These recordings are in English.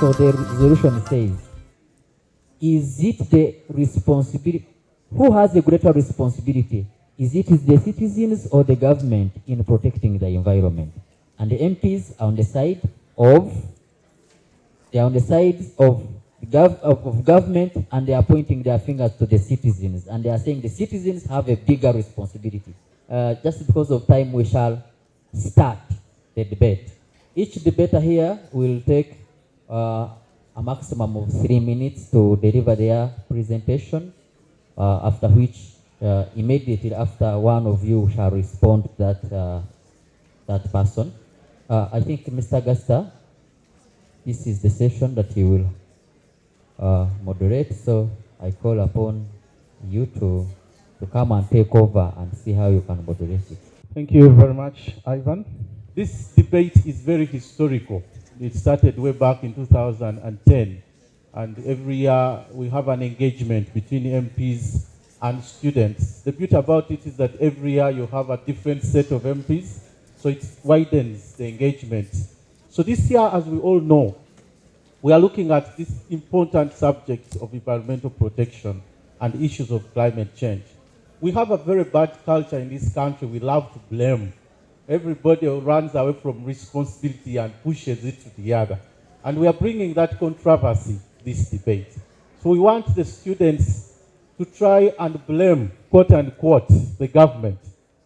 So the resolution says, is it the responsibility, who has the greater responsibility? Is it the citizens or the government in protecting the environment? And the MPs are on the side of, they are on the side of government, and they are pointing their fingers to the citizens, and they are saying the citizens have a bigger responsibility. Just because of time, we shall start the debate. Each debater here will take a maximum of 3 minutes to deliver their presentation, after which immediately after, one of you shall respond to that person. I think Mr. Gasta, this is the session that you will moderate, so I call upon you to come and take over and see how you can moderate it. Thank you very much, Ivan. This debate is very historical. It started way back in 2010, and every year we have an engagement between MPs and students. The beauty about it is that every year you have a different set of MPs, so it widens the engagement. So this year, as we all know, we are looking at this important subject of environmental protection and issues of climate change. We have a very bad culture in this country. We love to blame. Everybody runs away from responsibility and pushes it to the other. And we are bringing that controversy, this debate. So we want the students to try and blame, quote unquote, the government,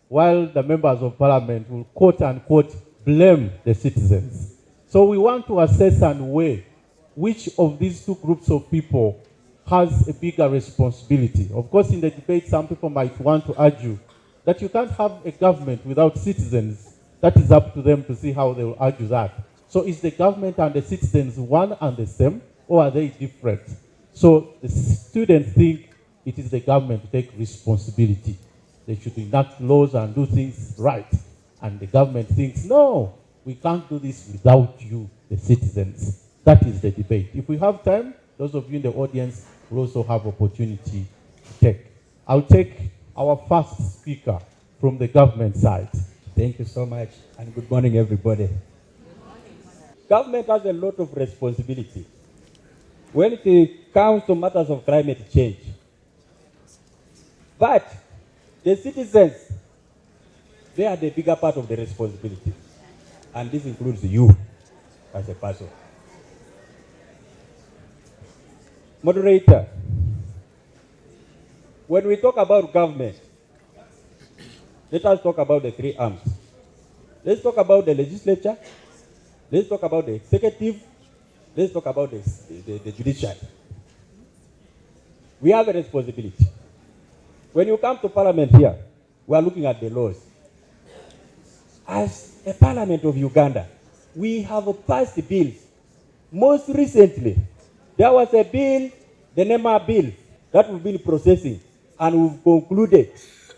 while the members of parliament will, quote unquote, blame the citizens. So we want to assess and weigh which of these two groups of people has a bigger responsibility. Of course, in the debate, some people might want to argue that you can't have a government without citizens. That is up to them to see how they will argue that. So is the government and the citizens one and the same, or are they different? So the students think it is the government to take responsibility. They should enact laws and do things right. And the government thinks, no, we can't do this without you, the citizens. That is the debate. If we have time, those of you in the audience will also have opportunity to take. I'll take our first speaker from the government side. Thank you so much, and good morning, everybody. Government has a lot of responsibility when it comes to matters of climate change. But the citizens, they are the bigger part of the responsibility. And this includes you as a person. Moderator, when we talk about government, let us talk about the three arms. Let's talk about the legislature. Let's talk about the executive. Let's talk about the judiciary. We have a responsibility. When you come to parliament here, we are looking at the laws. As a parliament of Uganda, we have passed bills. Most recently, there was a bill, the NEMA bill, that we've been processing, and we've concluded.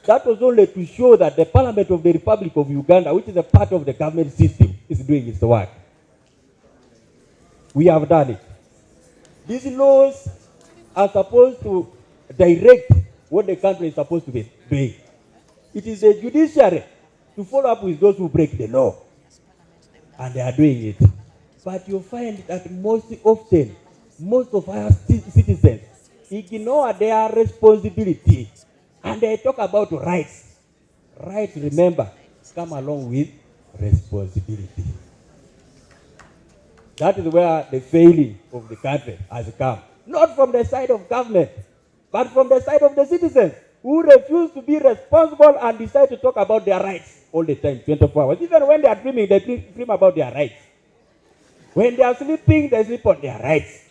That was only to show that the Parliament of the Republic of Uganda, which is a part of the government system, is doing its work. We have done it. These laws are supposed to direct what the country is supposed to be doing. It is the judiciary to follow up with those who break the law. And they are doing it. But you find that most often, most of our citizens ignore their responsibility. And they talk about rights. Rights, remember, come along with responsibility. That is where the failing of the country has come. Not from the side of government, but from the side of the citizens who refuse to be responsible and decide to talk about their rights all the time, 24 hours. Even when they are dreaming, they dream about their rights. When they are sleeping, they sleep on their rights.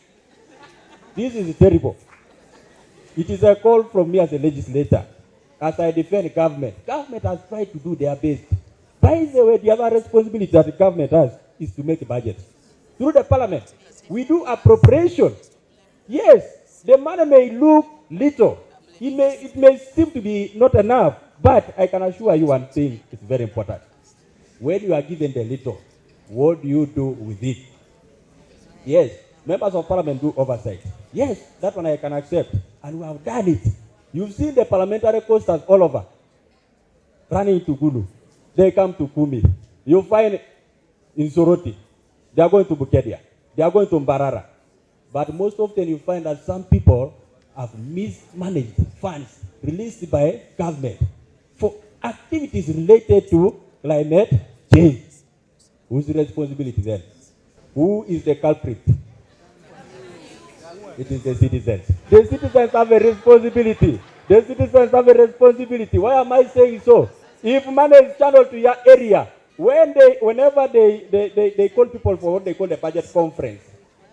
This is terrible. It is a call from me as a legislator. As I defend government, government has tried to do their best. By the way, the other responsibility that the government has is to make a budget. Through the parliament, we do appropriation. Yes, the money may look little. It may seem to be not enough, but I can assure you one thing is very important. When you are given the little, what do you do with it? Yes, members of parliament do oversight. Yes, that one I can accept. And we have done it. You've seen the parliamentary coasters all over. Running to Gulu. They come to Kumi. You find in Soroti. They are going to Bukedia. they are going to Mbarara. But most often you find that some people have mismanaged funds released by government for activities related to climate change. Whose responsibility then? Who is the culprit? It is the citizens. The citizens have a responsibility. The citizens have a responsibility. Why am I saying so? If money is channeled to your area, whenever they call people for what they call the budget conference,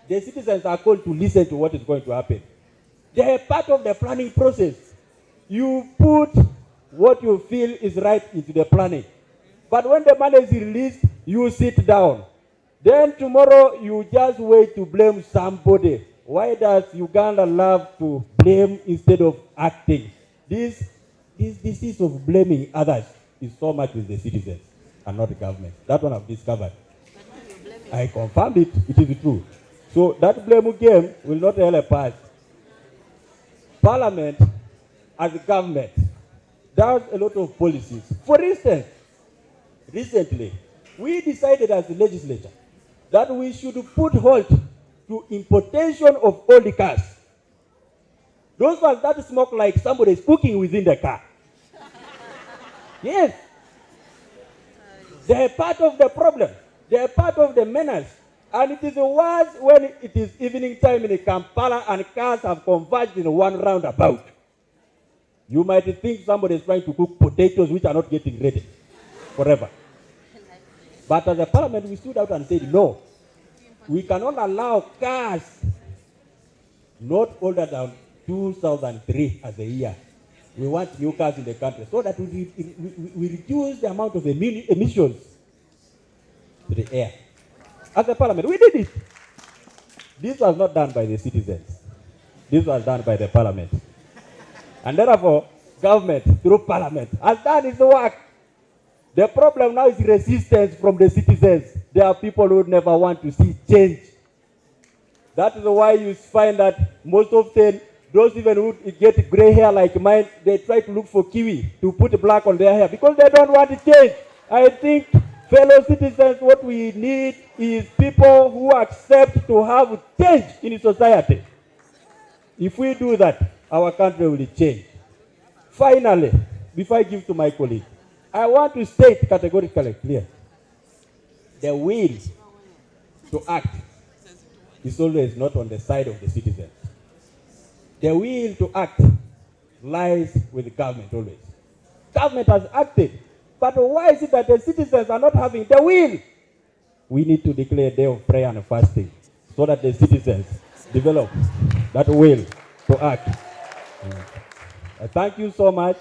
the citizens are called to listen to what is going to happen. They are part of the planning process. You put what you feel is right into the planning. But when the money is released, you sit down. Then tomorrow you just wait to blame somebody. Why does Uganda love to blame instead of acting? This disease of blaming others is so much with the citizens and not the government. That one I've discovered. I confirmed it. It is true. So that blame game will not help us. Parliament, as a government, does a lot of policies. For instance, recently, we decided as a legislature that we should put halt to importation of old cars. Those ones that smoke like somebody is cooking within the car. Yes. They are part of the problem. They are part of the menace. And it is worse when it is evening time in Kampala and cars have converged in one roundabout. You might think somebody is trying to cook potatoes which are not getting ready forever. But as a parliament, we stood out and said, no, we cannot allow cars not older than 2003 as a year. We want new cars in the country so that we reduce the amount of emissions to the air. As a parliament, we did it. This was not done by the citizens. This was done by the parliament. And therefore, government, through parliament, has done its work. The problem now is resistance from the citizens. There are people who never want to see change. That is why you find that most often, those even who get gray hair like mine, they try to look for kiwi to put black on their hair because they don't want to change. I think, fellow citizens, what we need is people who accept to have change in society. If we do that, our country will change. Finally, before I give to my colleague, I want to state categorically clear, the will to act is always not on the side of the citizens. The will to act lies with the government always. Government has acted, but why is it that the citizens are not having the will? We need to declare a day of prayer and fasting so that the citizens develop that will to act. I thank you so much.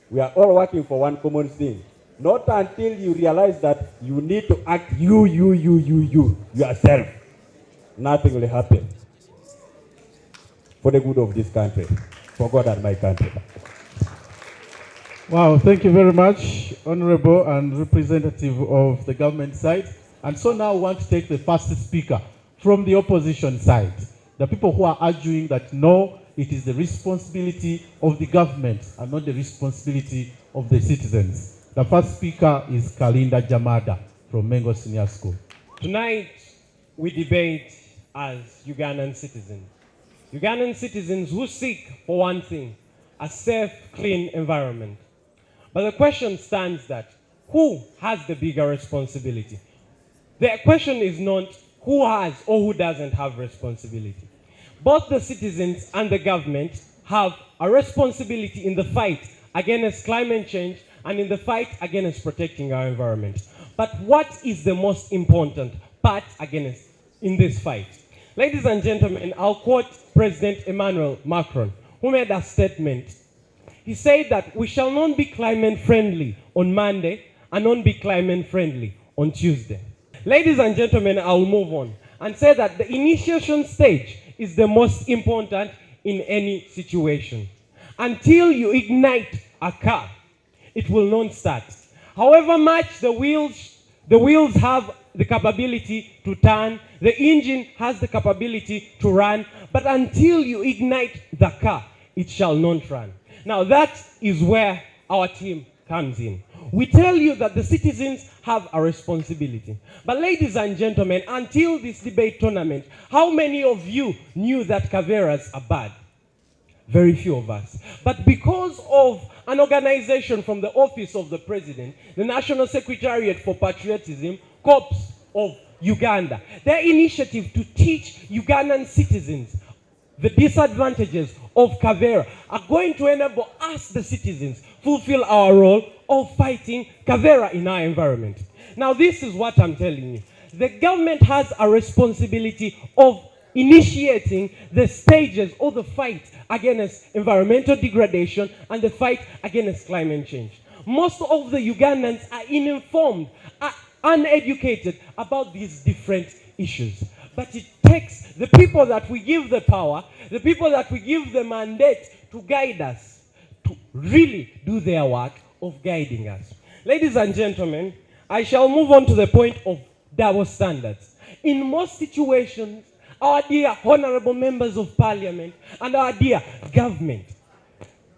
We are all working for one common thing. Not until you realize that you need to act yourself. Nothing will happen for the good of this country, for God and my country. Wow, thank you very much, Honorable and representative of the government side. And so now I want to take the first speaker from the opposition side. The people who are arguing that no, it is the responsibility of the government and not the responsibility of the citizens. The first speaker is Kalinda Jamada from Mengo Senior School. Tonight, we debate as Ugandan citizens. Ugandan citizens who seek for one thing, a safe, clean environment. But the question stands that who has the bigger responsibility? The question is not who has or who doesn't have responsibility. Both the citizens and the government have a responsibility in the fight against climate change and in the fight against protecting our environment. But what is the most important part in this fight? Ladies and gentlemen, I'll quote President Emmanuel Macron, who made a statement. He said that we shall not be climate friendly on Monday and not be climate friendly on Tuesday. Ladies and gentlemen, I'll move on and say that the initiation stage is the most important in any situation. Until you ignite a car, it will not start. However much the wheels have the capability to turn, the engine has the capability to run, but until you ignite the car, it shall not run. Now that is where our team comes in. we tell you that the citizens have a responsibility. But ladies and gentlemen, until this debate tournament, how many of you knew that caveras are bad? Very few of us. But because of an organization from the office of the president, the National Secretariat for Patriotism, COPS of Uganda, their initiative to teach Ugandan citizens the disadvantages of Kavera are going to enable us, the citizens, fulfill our role of fighting Kavera in our environment. Now, this is what I'm telling you. The government has a responsibility of initiating the stages of the fight against environmental degradation and the fight against climate change. Most of the Ugandans are uninformed, are uneducated about these different issues. But it takes the people that we give the power, the people that we give the mandate to guide us, to really do their work of guiding us. Ladies and gentlemen, I shall move on to the point of double standards. In most situations, our dear honorable members of parliament and our dear government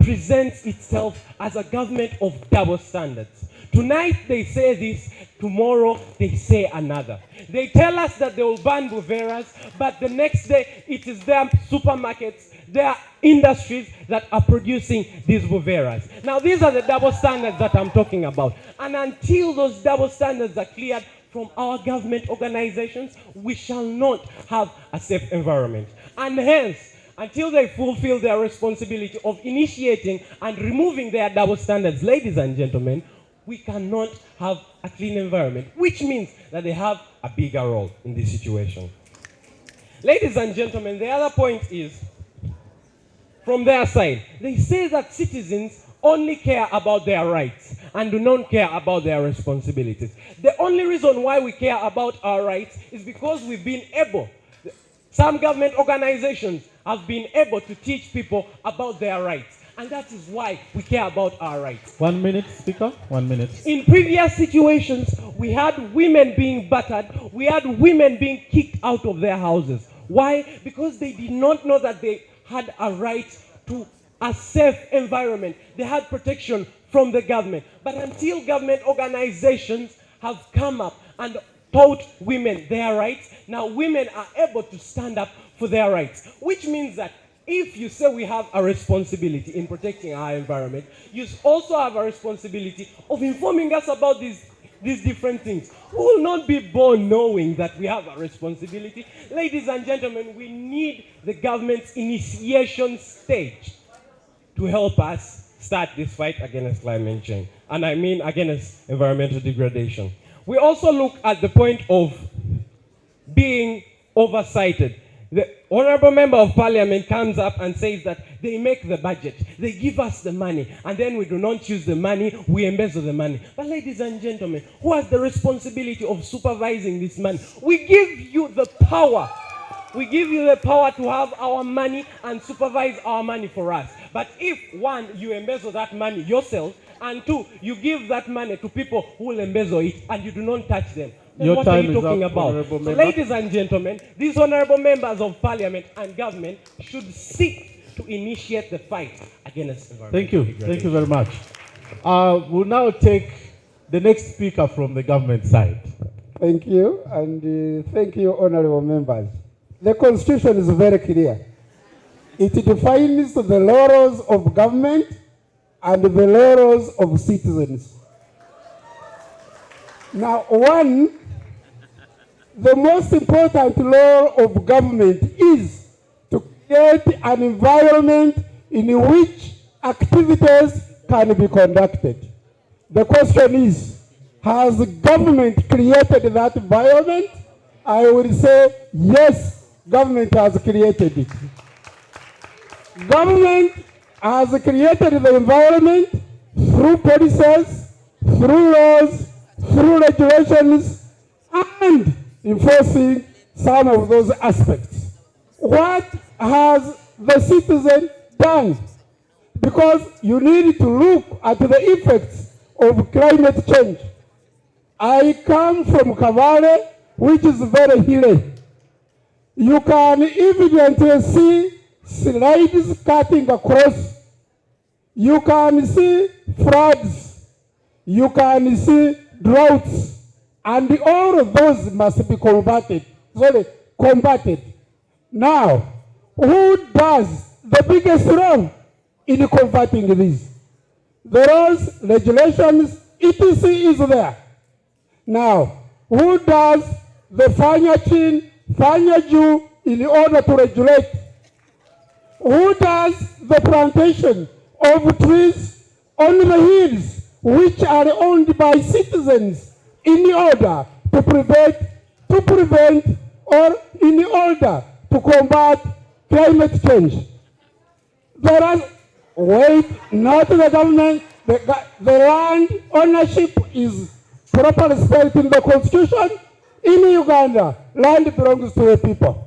presents itself as a government of double standards. Tonight they say this, tomorrow they say another. They tell us that they will ban buveras, but the next day it is their supermarkets, their industries that are producing these buveras. Now these are the double standards that I'm talking about. And until those double standards are cleared from our government organizations, we shall not have a safe environment. And hence, until they fulfill their responsibility of initiating and removing their double standards, ladies and gentlemen, we cannot have a clean environment, which means that they have a bigger role in this situation. Ladies and gentlemen, the other point is, from their side, they say that citizens only care about their rights and do not care about their responsibilities. The only reason why we care about our rights is because we've been able, some government organizations have been able to teach people about their rights. And that is why we care about our rights. 1 minute, Speaker. 1 minute. In previous situations, we had women being battered. We had women being kicked out of their houses. Why? Because they did not know that they had a right to a safe environment. They had protection from the government. But until government organizations have come up and taught women their rights, now women are able to stand up for their rights. Which means that if you say we have a responsibility in protecting our environment, you also have a responsibility of informing us about these different things. We will not be born knowing that we have a responsibility. Ladies and gentlemen, we need the government's initiation stage to help us start this fight against climate change. And I mean against environmental degradation. We also look at the point of being oversighted. The honorable member of parliament comes up and says that they make the budget, they give us the money, and then we do not use the money, we embezzle the money. But ladies and gentlemen, who has the responsibility of supervising this money? We give you the power. We give you the power to have our money and supervise our money for us. But if, one, you embezzle that money yourself, and two, you give that money to people who will embezzle it and you do not touch them, then what are you talking about? So, ladies and gentlemen, these honorable members of parliament and government should seek to initiate the fight against environmental degradation. Thank you very much. We'll now take the next speaker from the government side. Thank you, and thank you, honorable members. The Constitution is very clear. It defines the laurels of government and the laurels of citizens. Now, one, the most important law of government is to create an environment in which activities can be conducted. The question is, has the government created that environment? I will say, yes, government has created it. Government has created the environment through policies, through laws, through regulations, and enforcing some of those aspects. What has the citizen done? Because you need to look at the effects of climate change. I come from Kavale, which is very hilly. You can evidently see slides cutting across. You can see floods. you can see droughts, and all of those must be combated. Now, who does the biggest role in combating this? The laws, regulations, etc. is there. Now, who does the fanya chin, fanya Jew in order to regulate? Who does the plantation of trees on the hills which are owned by citizens in order to prevent or in order to combat climate change? There are, not the government, the land ownership is properly spelled in the constitution. In Uganda, land belongs to the people.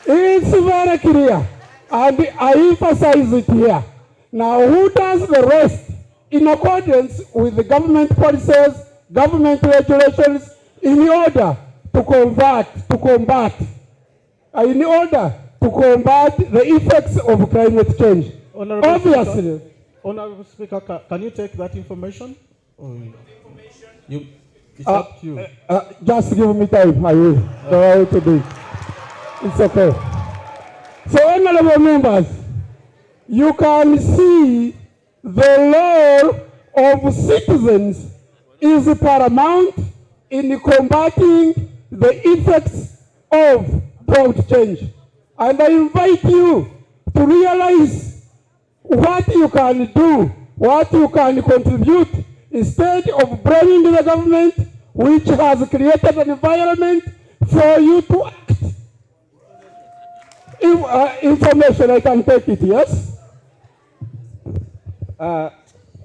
It's very clear, and I emphasize it here. Now, who does the rest in accordance with the government policies, government regulations, in order to combat the effects of climate change? Obviously. Honorable Speaker, can you take that information? It's up to you. Just give me time, I will go out to do it. It's okay. So, honorable members, you can see the law of citizens is paramount in combating the effects of drought change. And I invite you to realize what you can do, what you can contribute, instead of blaming the government, which has created an environment for you to act. Information, I can take it, yes?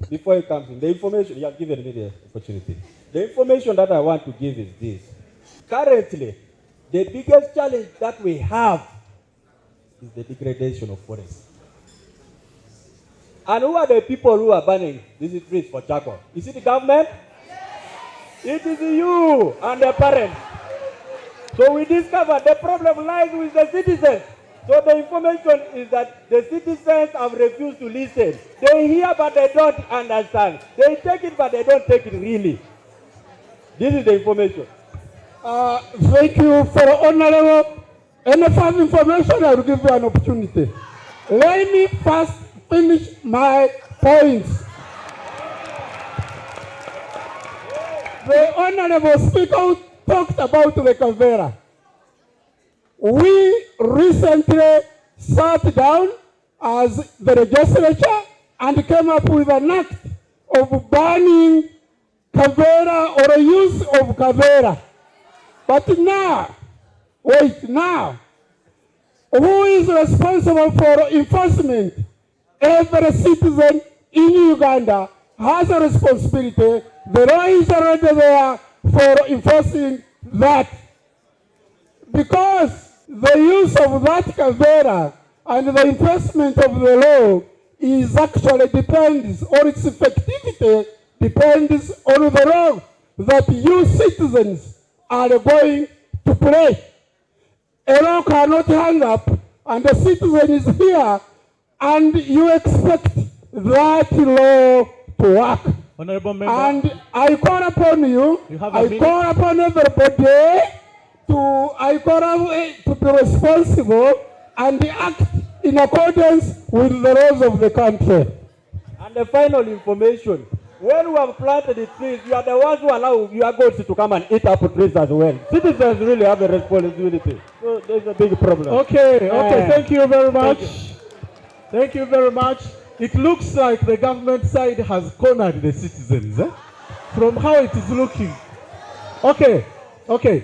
Before you come in, the information, you have given me the opportunity. The information that I want to give is this. Currently, the biggest challenge that we have is the degradation of forests. And who are the people who are burning these trees for charcoal? Is it the government? Yes. It is you and the parents. So we discovered the problem lies with the citizens. So the information is that the citizens have refused to listen. They hear but they don't understand. They take it but they don't take it really. This is the information. Thank you for honorable. Any further information, I will give you an opportunity. Let me first finish my points. The honorable speaker talked about the Kavera. We recently sat down as the legislature and came up with an act of banning Kavera or a use of Kavera. But now, who is responsible for enforcement? Every citizen in Uganda has a responsibility. The law is already there for enforcing that. Because the use of that Kavera and the enforcement of the law is actually depends, or its effectivity depends on the role that you citizens are going to play. A law cannot hang up and the citizen is here and you expect that law to work. Honorable member. And I call upon you, I call upon everybody to be responsible and act in accordance with the laws of the country. And the final information, when we have planted the trees, you are the ones who allow your goats to come and eat up trees as well. Citizens really have a responsibility. So there's a big problem. Okay, thank you very much. Thank you very much. It looks like the government side has cornered the citizens, from how it is looking. Okay,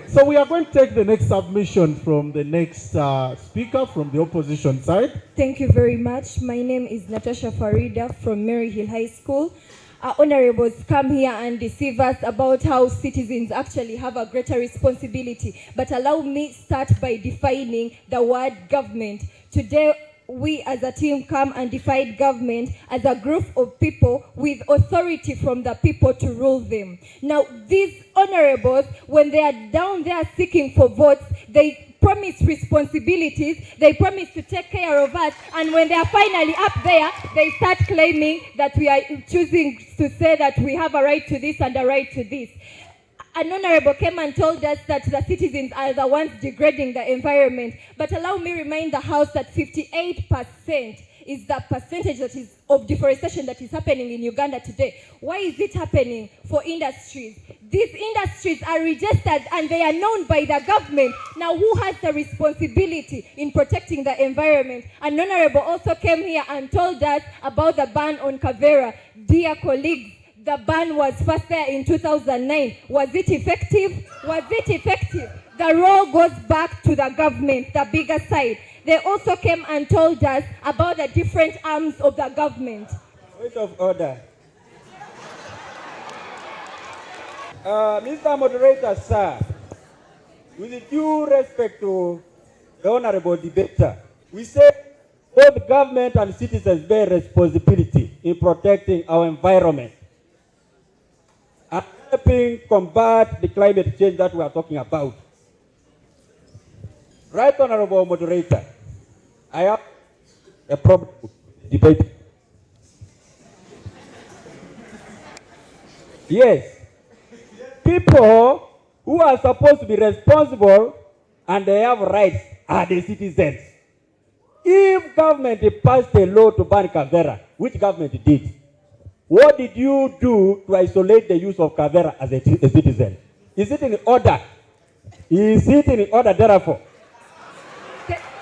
so we are going to take the next submission from the next speaker from the opposition side. Thank you very much. My name is Natasha Farida from Mary Hill High School. Our honorables come here and deceive us about how citizens actually have a greater responsibility. But allow me start by defining the word government. Today, we as a team come and define government as a group of people with authority from the people to rule them. Now, these honorables, when they are down there seeking for votes, they promise responsibilities, they promise to take care of us, and when they are finally up there, they start claiming that we are choosing to say that we have a right to this and a right to this. An honorable came and told us that the citizens are the ones degrading the environment. But allow me remind the House that 58% is the percentage that is of deforestation that is happening in Uganda today. Why is it happening? For industries. These industries are registered and they are known by the government. Now, who has the responsibility in protecting the environment? An honorable also came here and told us about the ban on Kavera. Dear colleagues, the ban was first there in 2009. Was it effective? Was it effective? The role goes back to the government, the bigger side. They also came and told us about the different arms of the government. Point of order. Mr. Moderator, sir, with due respect to the honorable debater, we say both government and citizens bear responsibility in protecting our environment and helping combat the climate change that we are talking about. Right, honorable moderator, I have a problem with debate. Yes, people who are supposed to be responsible and they have rights are the citizens. If government passed a law to ban Kavera, which government did, what did you do to isolate the use of Kavera as a citizen? Is it in order? Is it in order, therefore?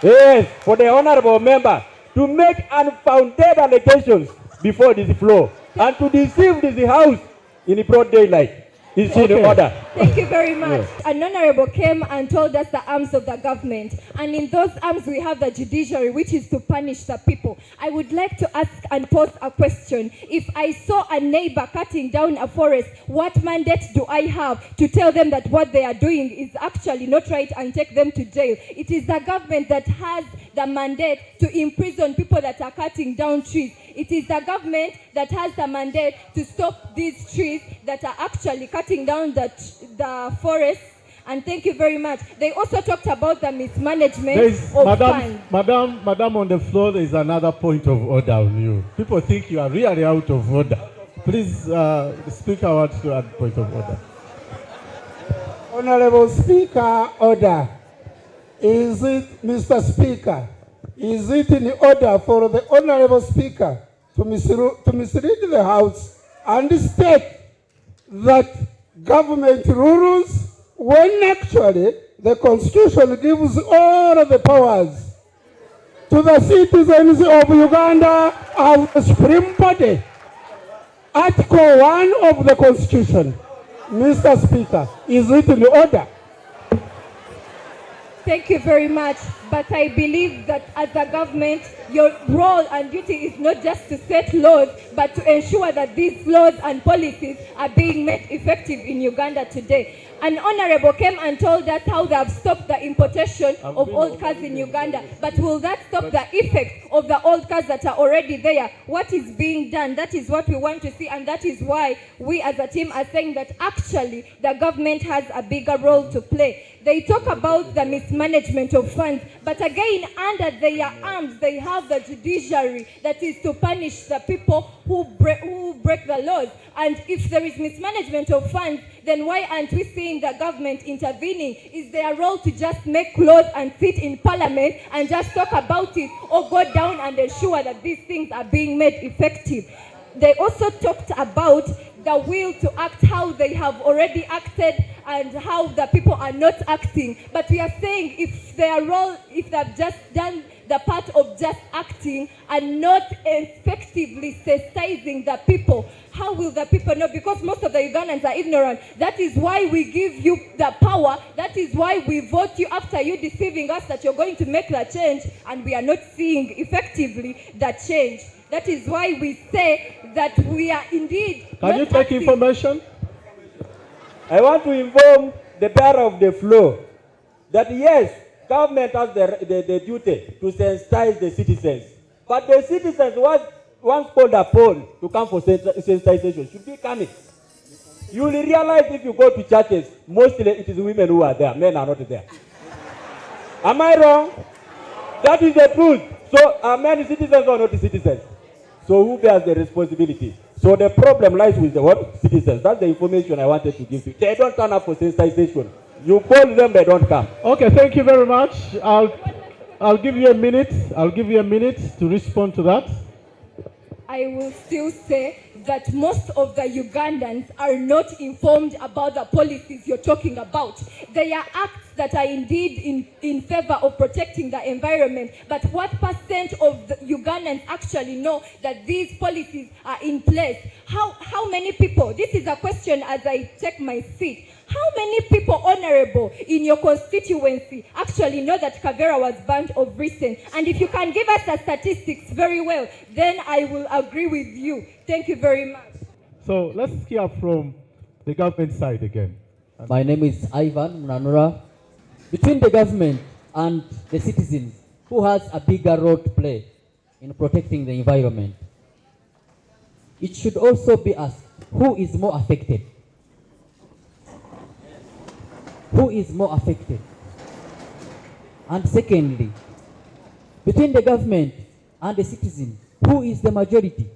Yes, for the honorable member to make unfounded allegations before this floor and to deceive this house in broad daylight. Is in order. Thank you very much. Yes. An honorable came and told us the arms of the government. And in those arms we have the judiciary, which is to punish the people. I would like to ask and pose a question. If I saw a neighbor cutting down a forest, what mandate do I have to tell them that what they are doing is actually not right and take them to jail? It is the government that has the mandate to imprison people that are cutting down trees. It is the government that has the mandate to stop these trees that are actually cutting down the forests. And thank you very much. They also talked about the mismanagement of funds. Madam, on the floor, there is another point of order on you. People think you are really out of order. Please, Speaker wants to add point of order. Honorable Speaker, order. Is it, Mr. Speaker, is it in order for the Honorable Speaker to mislead the House and state that government rules when actually the Constitution gives all of the powers to the citizens of Uganda as the supreme body? Article 1 of the Constitution. Mr. Speaker, is it in order? Thank you very much. But I believe that as a government, your role and duty is not just to set laws, but to ensure that these laws and policies are being made effective in Uganda today. An honorable came and told us how they have stopped the importation of old cars in Uganda. But will that stop the effect of the old cars that are already there? What is being done? That is what we want to see, and that is why we as a team are saying that actually the government has a bigger role to play. They talk about the mismanagement of funds, but again, under their arms, they have the judiciary that is to punish the people who break the laws. And if there is mismanagement of funds, then why aren't we seeing the government intervening? Is their role to just make laws and sit in parliament and just talk about it, or go down and ensure that these things are being made effective? They also talked about the will to act, how they have already acted and how the people are not acting. But we are saying if their role, if they've just done the part of just acting and not effectively sensitizing the people, how will the people know? Because most of the Ugandans are ignorant. That is why we give you the power. That is why we vote you after you deceiving us that you're going to make the change, and we are not seeing effectively the change. That is why we say that we are indeed. Can you take information? I want to inform the bearer of the floor that yes, government has the duty to sensitize the citizens. But the citizens once called upon to come for sensitization should be coming. You will realize if you go to churches, mostly it is women who are there, men are not there. Am I wrong? That is the truth. So are many citizens or not citizens? So who bears the responsibility? So the problem lies with the what? Citizens. That's the information I wanted to give you. They don't turn up for sensitization. You call them, they don't come. Okay, thank you very much. I'll give you a minute. I'll give you a minute to respond to that. I will still say that most of the Ugandans are not informed about the policies you're talking about. They are acts that are indeed in favor of protecting the environment, but what percent of the Ugandans actually know that these policies are in place? How many people, this is a question as I take my seat, how many people, honorable, in your constituency actually know that Kavera was banned of recent? And if you can give us the statistics very well, then I will agree with you. Thank you very much. So let's hear from the government side again. My name is Ivan Mnanura. Between the government and the citizens, who has a bigger role to play in protecting the environment? It should also be asked, who is more affected? Who is more affected? And secondly, between the government and the citizen, who is the majority?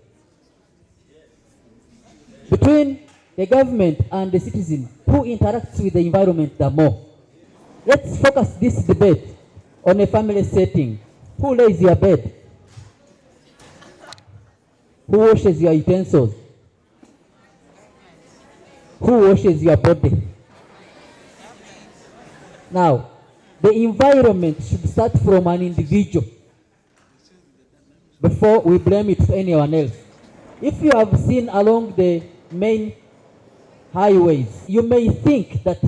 Between the government and the citizen, who interacts with the environment the more? Let's focus this debate on a family setting. Who lays your bed? Who washes your utensils? Who washes your body? Now, the environment should start from an individual before we blame it to anyone else. If you have seen along the main highways, you may think that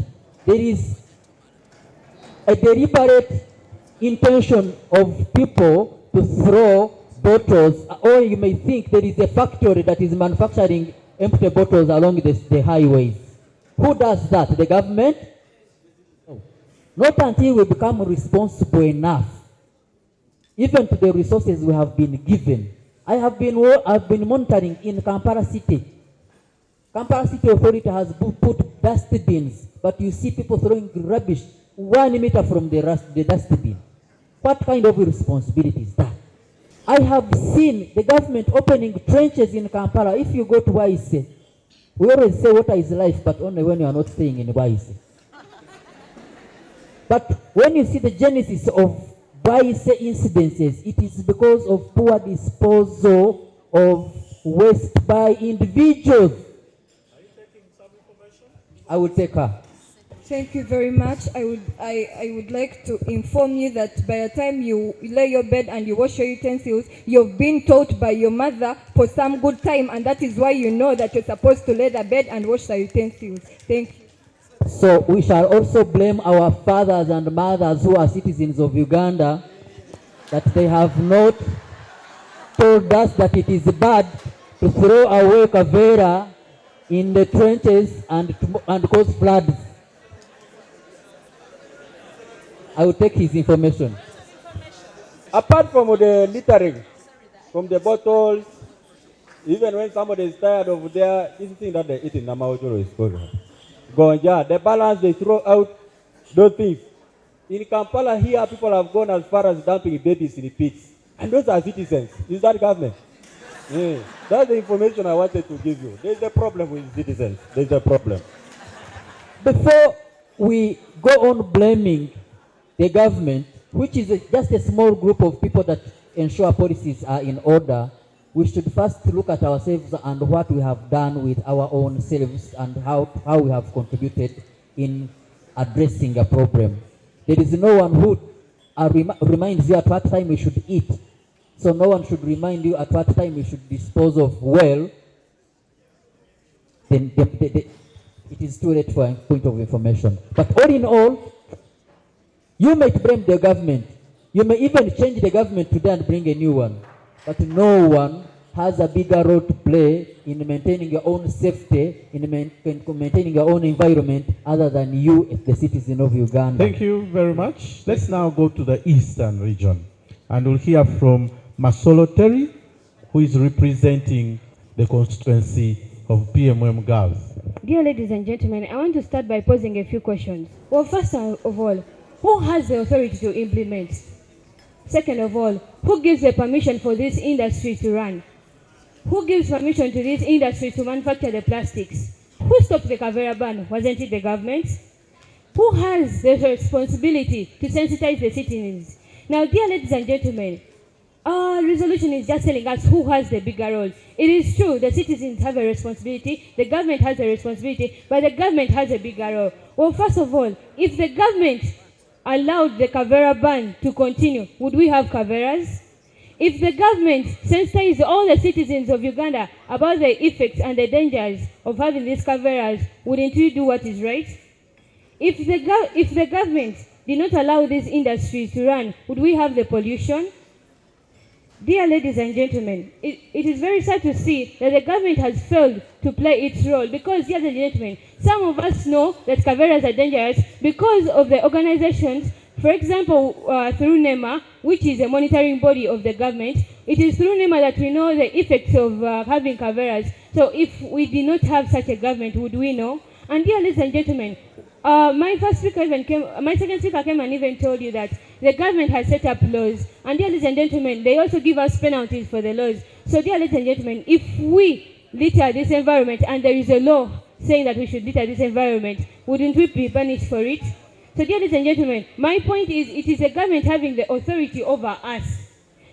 there is a deliberate intention of people to throw bottles, or you may think there is a factory that is manufacturing empty bottles along the highways. Who does that? The government? Not until we become responsible enough, even to the resources we have been given. I've been monitoring in Kampala City. Kampala City Authority has put dustbins, but you see people throwing rubbish 1 meter from the dustbin. What kind of responsibility is that? I have seen the government opening trenches in Kampala. If you go to Waise, we always say water is life, but only when you are not staying in Waise. But when you see the genesis of Waise incidences, it is because of poor disposal of waste by individuals. Are you taking some information? I will take her. Thank you very much. I would like to inform you that by the time you lay your bed and you wash your utensils, you've been taught by your mother for some good time, and that is why you know that you're supposed to lay the bed and wash the utensils. Thank you. So we shall also blame our fathers and mothers who are citizens of Uganda that they have not told us that it is bad to throw away Kavera in the trenches and cause floods. I will take his information. Apart from the littering, from the bottles, even when somebody is tired of this thing that they eat in Namaojoro is called Gonja, the balance they throw out those things. In Kampala here, people have gone as far as dumping babies in the pits. And those are citizens. Is that government? Yeah. That's the information I wanted to give you. There's a problem with citizens. There's a problem. Before we go on blaming the government, which is just a small group of people that ensure policies are in order, we should first look at ourselves and what we have done with our own selves and how we have contributed in addressing a problem. There is no one who reminds you at what time we should eat. So no one should remind you at what time we should dispose of well. Then it is too late for a point of information. But all in all, you might blame the government. You may even change the government today and bring a new one. But no one has a bigger role to play in maintaining your own safety, in maintaining your own environment, other than you, the citizen of Uganda. Thank you very much. Let's now go to the eastern region. And we'll hear from Masolo Terry, who is representing the constituency of PMM Girls. Dear ladies and gentlemen, I want to start by posing a few questions. Well, first of all, who has the authority to implement? Second of all, who gives the permission for this industry to run? Who gives permission to this industry to manufacture the plastics? Who stopped the Kavera ban? Wasn't it the government? Who has the responsibility to sensitize the citizens? Now, dear ladies and gentlemen, our resolution is just telling us who has the bigger role. It is true, the citizens have a responsibility, the government has a responsibility, but the government has a bigger role. Well, first of all, if the government allowed the Kavera ban to continue, would we have Kaveras? If the government sensitized all the citizens of Uganda about the effects and the dangers of having these Kaveras, wouldn't we do what is right? If the government did not allow these industries to run, would we have the pollution? Dear ladies and gentlemen, it is very sad to see that the government has failed to play its role because, dear ladies and gentlemen, some of us know that Kaveras are dangerous because of the organizations, for example, through NEMA, which is a monitoring body of the government. It is through NEMA that we know the effects of having Kaveras. So if we did not have such a government, would we know? And dear ladies and gentlemen, my second speaker came and even told you that the government has set up laws. And dear ladies and gentlemen, they also give us penalties for the laws. So dear ladies and gentlemen, if we litter this environment and there is a law saying that we should litter this environment, wouldn't we be punished for it? So dear ladies and gentlemen, my point is it is the government having the authority over us.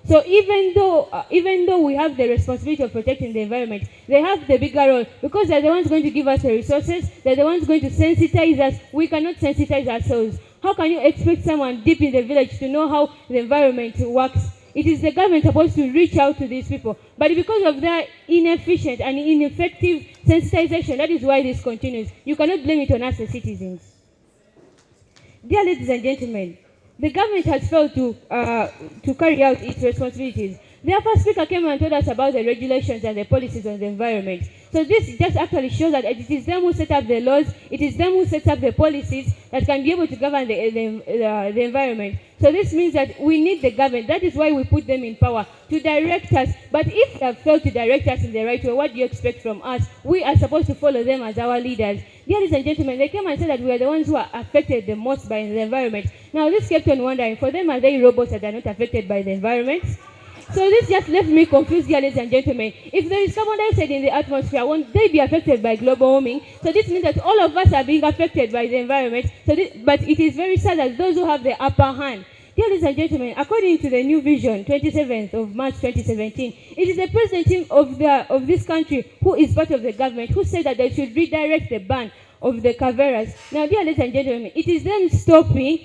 So even though we have the responsibility of protecting the environment, they have the bigger role because they're the ones going to give us the resources, they're the ones going to sensitize us. We cannot sensitize ourselves. How can you expect someone deep in the village to know how the environment works? It is the government supposed to reach out to these people. But because of their inefficient and ineffective sensitization, that is why this continues. You cannot blame it on us, the citizens. Dear ladies and gentlemen, the government has failed to carry out its responsibilities. The first speaker came and told us about the regulations and the policies on the environment. So this just actually shows that it is them who set up the laws, it is them who set up the policies that can be able to govern the environment. So this means that we need the government. That is why we put them in power, to direct us. But if they have failed to direct us in the right way, what do you expect from us? We are supposed to follow them as our leaders. Dear ladies and gentlemen, they came and said that we are the ones who are affected the most by the environment. Now this kept on wondering, for them, are they robots that are not affected by the environment? So this just left me confused, dear ladies and gentlemen. If there is carbon dioxide in the atmosphere, won't they be affected by global warming? So this means that all of us are being affected by the environment. But it is very sad that those who have the upper hand. Dear ladies and gentlemen, according to the new vision, 27th of March 2017, it is the president of this country who is part of the government who said that they should redirect the ban of the Kaveras. Now, dear ladies and gentlemen, it is them stopping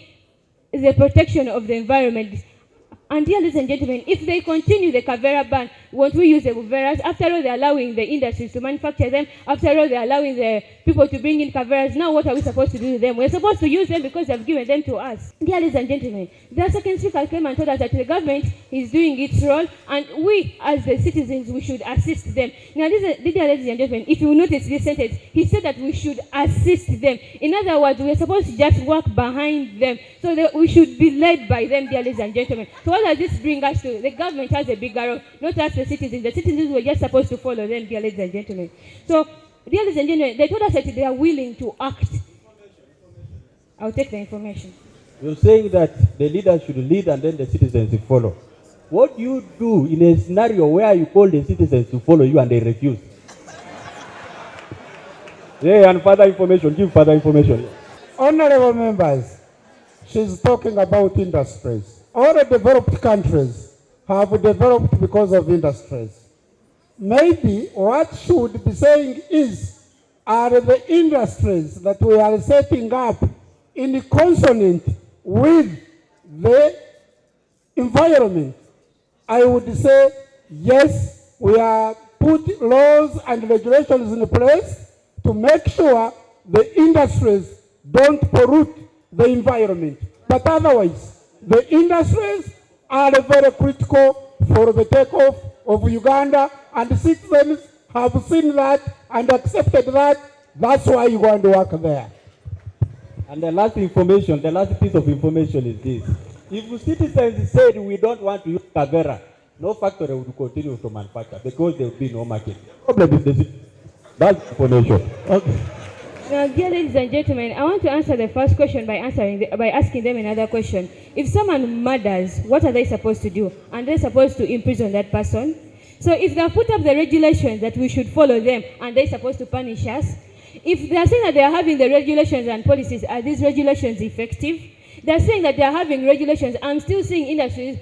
the protection of the environment. And dear ladies and gentlemen, if they continue the Kavera ban, won't we use the Kaveras? After all, they're allowing the industries to manufacture them. After all, they're allowing the people to bring in Kaveras. Now, what are we supposed to do with them? We're supposed to use them because they've given them to us. Dear ladies and gentlemen, the second speaker came and told us that the government is doing its role, and we, as the citizens, we should assist them. Now, dear ladies and gentlemen, if you notice this sentence, he said that we should assist them. In other words, we're supposed to just walk behind them. So that we should be led by them, dear ladies and gentlemen. So what does this bring us to? The government has a bigger role, not us, the citizens. The citizens were just supposed to follow them, dear ladies and gentlemen. So, dear ladies and gentlemen, they told us that they are willing to act. I'll take the information. You're saying that the leaders should lead and then the citizens will follow. What do you do in a scenario where you call the citizens to follow you and they refuse? Yeah, and further information, give further information. Honorable members, she's talking about industries. All the developed countries have developed because of industries. Maybe what should be saying is, are the industries that we are setting up in consonant with the environment? I would say, yes, we are put laws and regulations in place to make sure the industries don't pollute the environment. But otherwise, the industries are very critical for the takeoff of Uganda, and citizens have seen that and accepted that. That's why you want to work there. And the last information, the last piece of information is this. If citizens said we don't want to use Kavera, no factory would continue to manufacture because there will be no market. Problem is the citizens. That's information. Okay. Dear ladies and gentlemen, I want to answer the first question by asking them another question. If someone murders, what are they supposed to do? And they're supposed to imprison that person. So if they have put up the regulations that we should follow them, and they're supposed to punish us, if they are saying that they are having the regulations and policies, are these regulations effective? They're saying that they are having regulations. I'm still seeing industries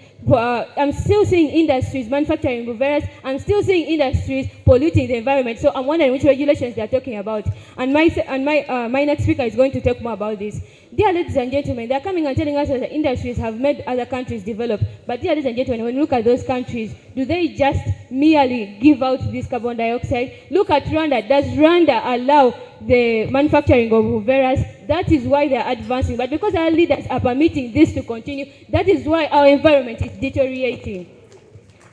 manufacturing various. I'm still seeing industries polluting the environment. So I'm wondering which regulations they're talking about. And my next speaker is going to talk more about this. Dear ladies and gentlemen, they're coming and telling us that the industries have made other countries develop. But dear ladies and gentlemen, when you look at those countries, do they just merely give out this carbon dioxide? Look at Rwanda. Does Rwanda allow the manufacturing of various? That is why they are advancing. But because our leaders are permitting this to continue, that is why our environment is deteriorating.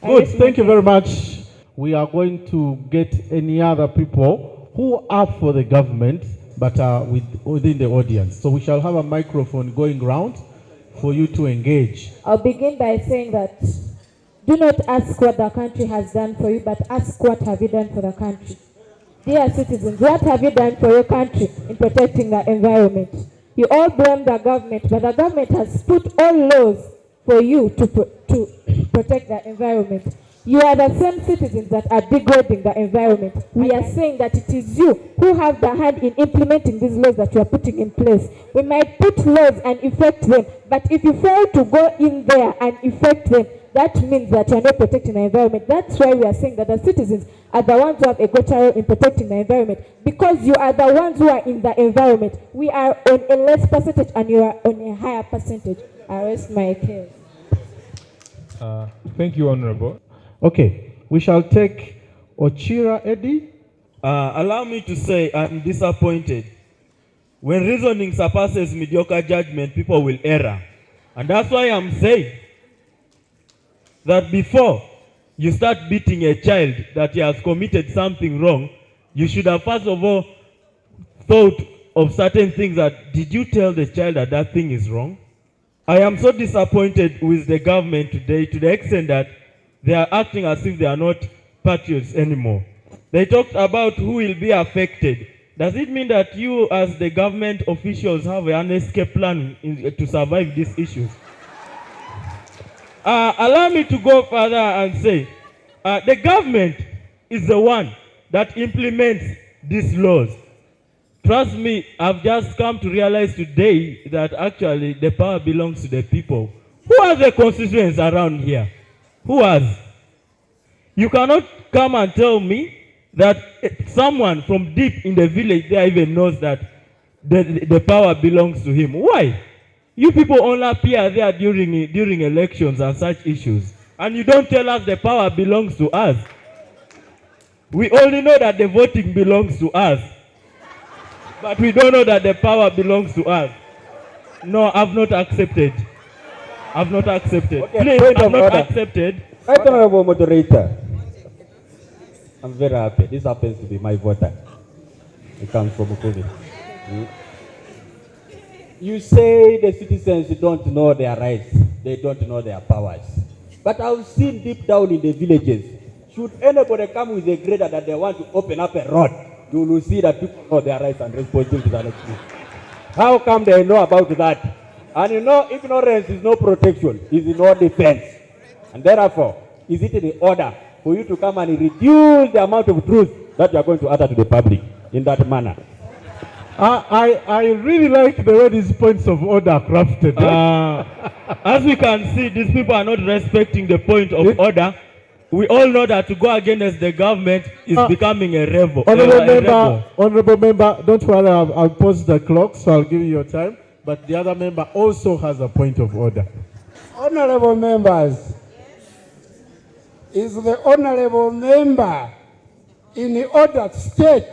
Good, thank you very much. We are going to get any other people who are for the government but are within the audience. So we shall have a microphone going round for you to engage. I'll begin by saying that do not ask what the country has done for you, but ask what have you done for the country. Dear citizens, what have you done for your country in protecting the environment? You all blame the government, but the government has put all laws for you to protect the environment. You are the same citizens that are degrading the environment. We are saying that it is you who have the hand in implementing these laws that you are putting in place. We might put laws and effect them, but if you fail to go in there and effect them, that means that you are not protecting the environment. That's why we are saying that the citizens are the ones who have a greater role in protecting the environment, because you are the ones who are in the environment. We are on a less percentage and you are on a higher percentage. I rest my case. Thank you, Honorable. Okay, we shall take Ochira Eddie. Allow me to say I'm disappointed. When reasoning surpasses mediocre judgment, people will err. And that's why I'm saying that before you start beating a child that he has committed something wrong, you should have first of all thought of certain things. That did you tell the child that that thing is wrong? I am so disappointed with the government today, to the extent that they are acting as if they are not patriots anymore. They talked about who will be affected. Does it mean that you as the government officials have an escape plan to survive these issues? Allow me to go further and say, the government is the one that implements these laws. Trust me, I've just come to realize today that actually the power belongs to the people. Who are the constituents around here? Who has? You cannot come and tell me that someone from deep in the village there even knows that the power belongs to him. Why? You people only appear there during elections and such issues. And you don't tell us the power belongs to us. We only know that the voting belongs to us. But we don't know that the power belongs to us. No, I've not accepted. I've not accepted. Okay, please, I've not accepted. Right, Honorable Moderator. I'm very happy. This happens to be my voter. It comes from Ukumi. You say the citizens don't know their rights. They don't know their powers. But I've seen deep down in the villages, should anybody come with a grader that they want to open up a road, you will see that people know their rights and responsibilities and experience. How come they know about that? And you know, ignorance is no protection, it is no defense. And therefore, is it in order for you to come and reduce the amount of truth that you are going to utter to the public in that manner? I really like the way these points of order are crafted. As we can see, these people are not respecting the point of order. We all know that to go against the government is becoming a rebel. Honorable member, don't worry, I'll pause the clock, so I'll give you your time. But the other member also has a point of order. Honorable members, is the honorable member in order to state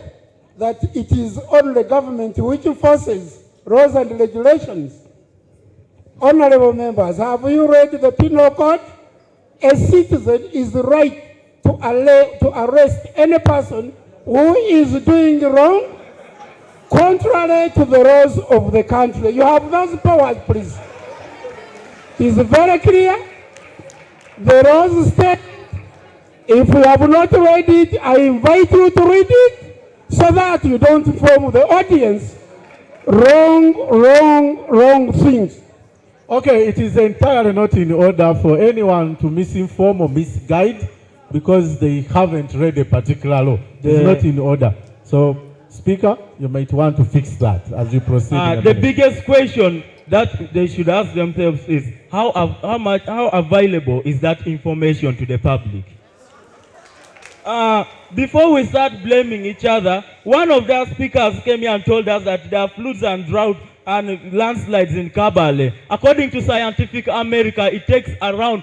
that it is only government which enforces laws and regulations? Honorable members, have you read the penal code? A citizen is right to arrest any person who is doing wrong contrary to the laws of the country. You have those powers, please. It's very clear. The laws state, if you have not read it, I invite you to read it so that you don't inform the audience wrong things. Okay, it is entirely not in order for anyone to misinform or misguide because they haven't read a particular law. It is not in order. So, Speaker, you might want to fix that as you proceed. The biggest question that they should ask themselves is how available is that information to the public? Before we start blaming each other, one of their speakers came here and told us that there are floods and drought and landslides in Kabale. According to Scientific America, it takes around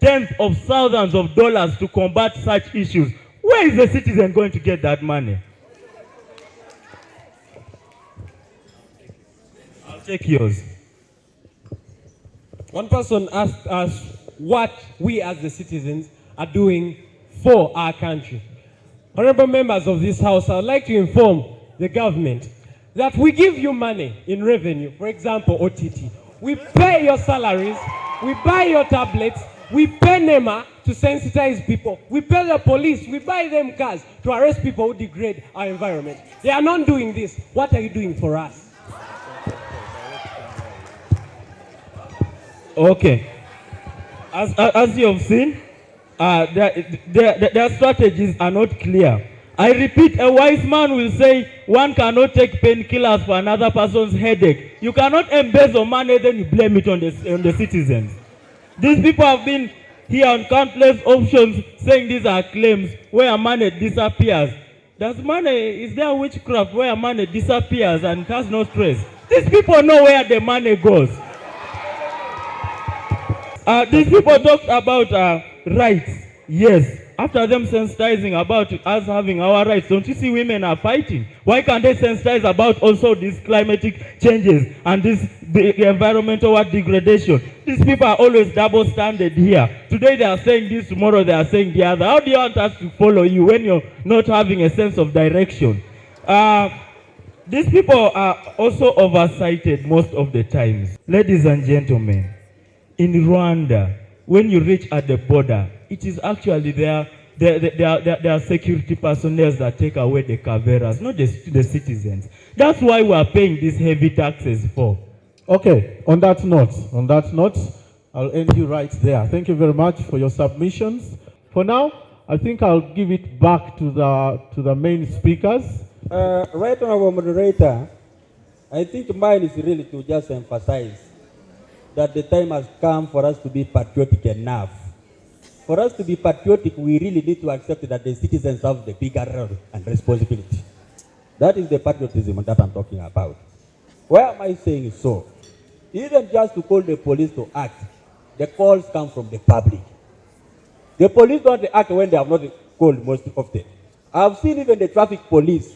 tens of thousands of dollars to combat such issues. Where is the citizen going to get that money? I'll take yours. One person asked us what we as the citizens are doing for our country. Honorable members of this House, I would like to inform the government that we give you money in revenue, for example, OTT. We pay your salaries, we buy your tablets, we pay NEMA to sensitize people, we pay the police, we buy them cars to arrest people who degrade our environment. They are not doing this. What are you doing for us? Okay. As you have seen, their strategies are not clear. I repeat, a wise man will say one cannot take painkillers for another person's headache. You cannot embezzle money, then you blame it on the citizens. These people have been here on countless options saying these are claims where money disappears. Is there witchcraft where money disappears and has no trace? These people know where the money goes. These people talked about rights. Yes. After them sensitizing about us having our rights, don't you see women are fighting? Why can't they sensitize about also these climatic changes and the environmental degradation? These people are always double standard here. Today they are saying this, tomorrow they are saying the other. How do you want us to follow you when you're not having a sense of direction? These people are also oversighted most of the times. Ladies and gentlemen, in Rwanda, when you reach at the border, it is actually their security personnel that take away the caveras, not the citizens. That's why we are paying these heavy taxes for. Okay, on that note, I'll end you right there. Thank you very much for your submissions. For now, I think I'll give it back to the main speakers. Right, Honorable Moderator, I think mine is really to just emphasize that the time has come for us to be patriotic enough. For us to be patriotic, we really need to accept that the citizens have the bigger role and responsibility. That is the patriotism that I'm talking about. Why am I saying so? Even just to call the police to act, the calls come from the public. The police don't act when they have not called most often. I've seen even the traffic police.